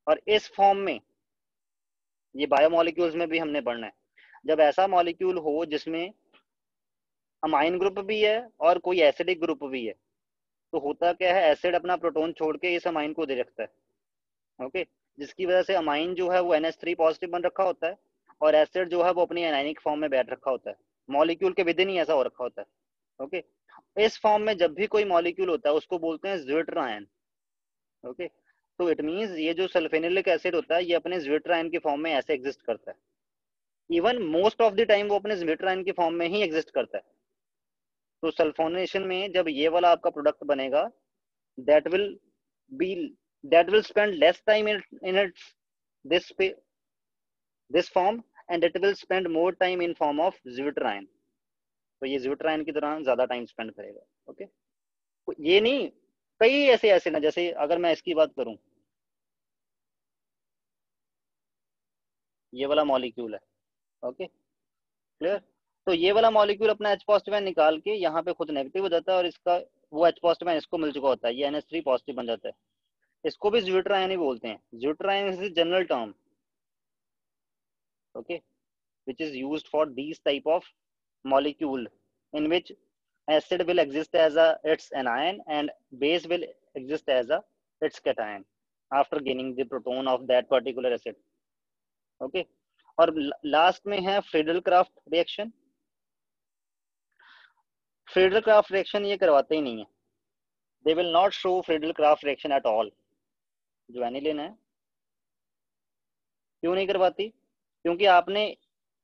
और इस फॉर्म में ये बायोमोलिक्यूल्स में भी हमने पढ़ना है, जब ऐसा मॉलिक्यूल हो जिसमें अमाइन ग्रुप भी है और कोई एसिडिक ग्रुप भी है, तो होता क्या है, एसिड अपना प्रोटोन छोड़ के इस अमाइन को दे रखता है। ओके, जिसकी वजह से अमाइन जो है वो NH3 पॉजिटिव बन रखा होता है और एसिड जो है वो अपनी एनाइनिक फॉर्म में बैठ रखा होता है, मॉलिक्यूल के विद इन ही ऐसा हो रखा होता है। ओके, इस फॉर्म में जब भी कोई मॉलिक्यूल होता है उसको बोलते हैं ज्विटर आयन। ओके, तो इट मींस ये जो सल्फेनिलिक एसिड होता है ये अपने ज्विटर आयन की फॉर्म में ऐसे एग्जिस्ट करता है, even most of the time वो अपने ज्विटर आयन की फॉर्म में ही एग्जिस्ट करता है। तो सल्फोनेशन में जब ये वाला आपका प्रोडक्ट बनेगा, that will B that will spend less time in its this this form, and it will spend more time in form of zwitterion। तो ये zwitterion की तरह ज्यादा टाइम स्पेंड करेगा। ओके, तो ये नहीं, कई ऐसे ऐसे ना, जैसे अगर मैं इसकी बात करूं, ये वाला मॉलिक्यूल है। Okay, clear. तो ये वाला मॉलिक्यूल अपना H पॉजिटिव निकाल के यहाँ पे खुद नेगेटिव हो जाता है, और इसका वो H पॉजिटिव इसको मिल चुका होता है, ये NH3 पॉजिटिव बन जाता है। इसको भी zwitterion ही बोलते हैं, zwitterion is general term. Okay, which is used for these type of molecule in which acid will exist as its anion and base will exist as its cation after gaining the proton of that particular acid। okay, और last में है Friedel Crafts reaction. Friedel Crafts reaction ये करवाते ही नहीं है, they will not show Friedel Crafts reaction at all. जो aniline है क्यों नहीं करवाती? क्योंकि आपने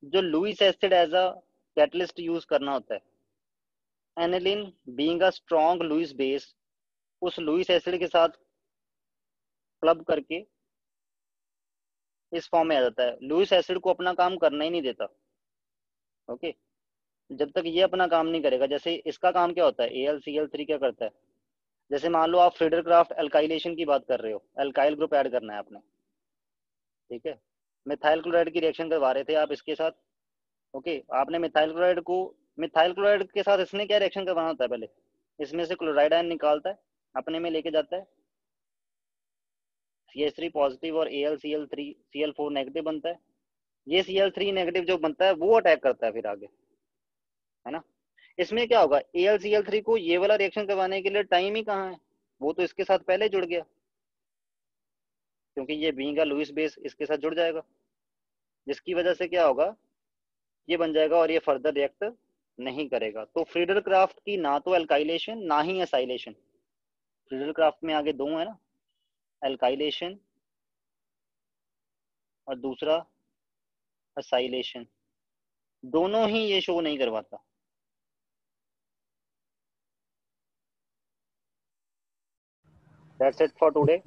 जो Lewis acid as a catalyst use करना होता है। Aniline being a strong Lewis base, उस लुईस एसिड के साथ क्लब करके इस फॉर्म में आ जाता है। लुईस एसिड को अपना काम करना ही नहीं देता। ओके, जब तक ये अपना काम नहीं करेगा, जैसे इसका काम क्या होता है, AlCl3 क्या करता है, जैसे मान लो आप फ्रीडर क्राफ्ट एल्काइलेशन की बात कर रहे हो, एल्काइल ग्रुप ऐड करना है आपने, ठीक है, मिथाइल क्लोराइड की रिएक्शन करवा रहे थे आप इसके साथ। ओके, आपने मिथाइल क्लोराइड को, मिथाइल क्लोराइड के साथ इसने क्या रिएक्शन करवाना होता है, पहले इसमें से क्लोराइड आयन निकालता है, अपने में लेके जाता है, CH3 पॉजिटिव और AlCl3 Cl4 नेगेटिव बनता है। ये Cl3 नेगेटिव जो बनता है वो अटैक करता है फिर आगे, है ना। इसमें क्या होगा, AlCl3 को ये वाला रिएक्शन करवाने के लिए टाइम ही कहाँ है, वो तो इसके साथ पहले जुड़ गया, क्योंकि ये बीइंग का लुईस बेस इसके साथ जुड़ जाएगा, जिसकी वजह से क्या होगा, ये बन जाएगा और ये फर्दर रिएक्ट नहीं करेगा। तो फ्रीडर क्राफ्ट की ना तो एल्काइलेशन ना ही एसाइलेशन, फ्रीडर क्राफ्ट में आगे दो है ना, एल्काइलेशन और दूसरा एसाइलेशन, दोनों ही ये शो नहीं करवाता। That's it for today.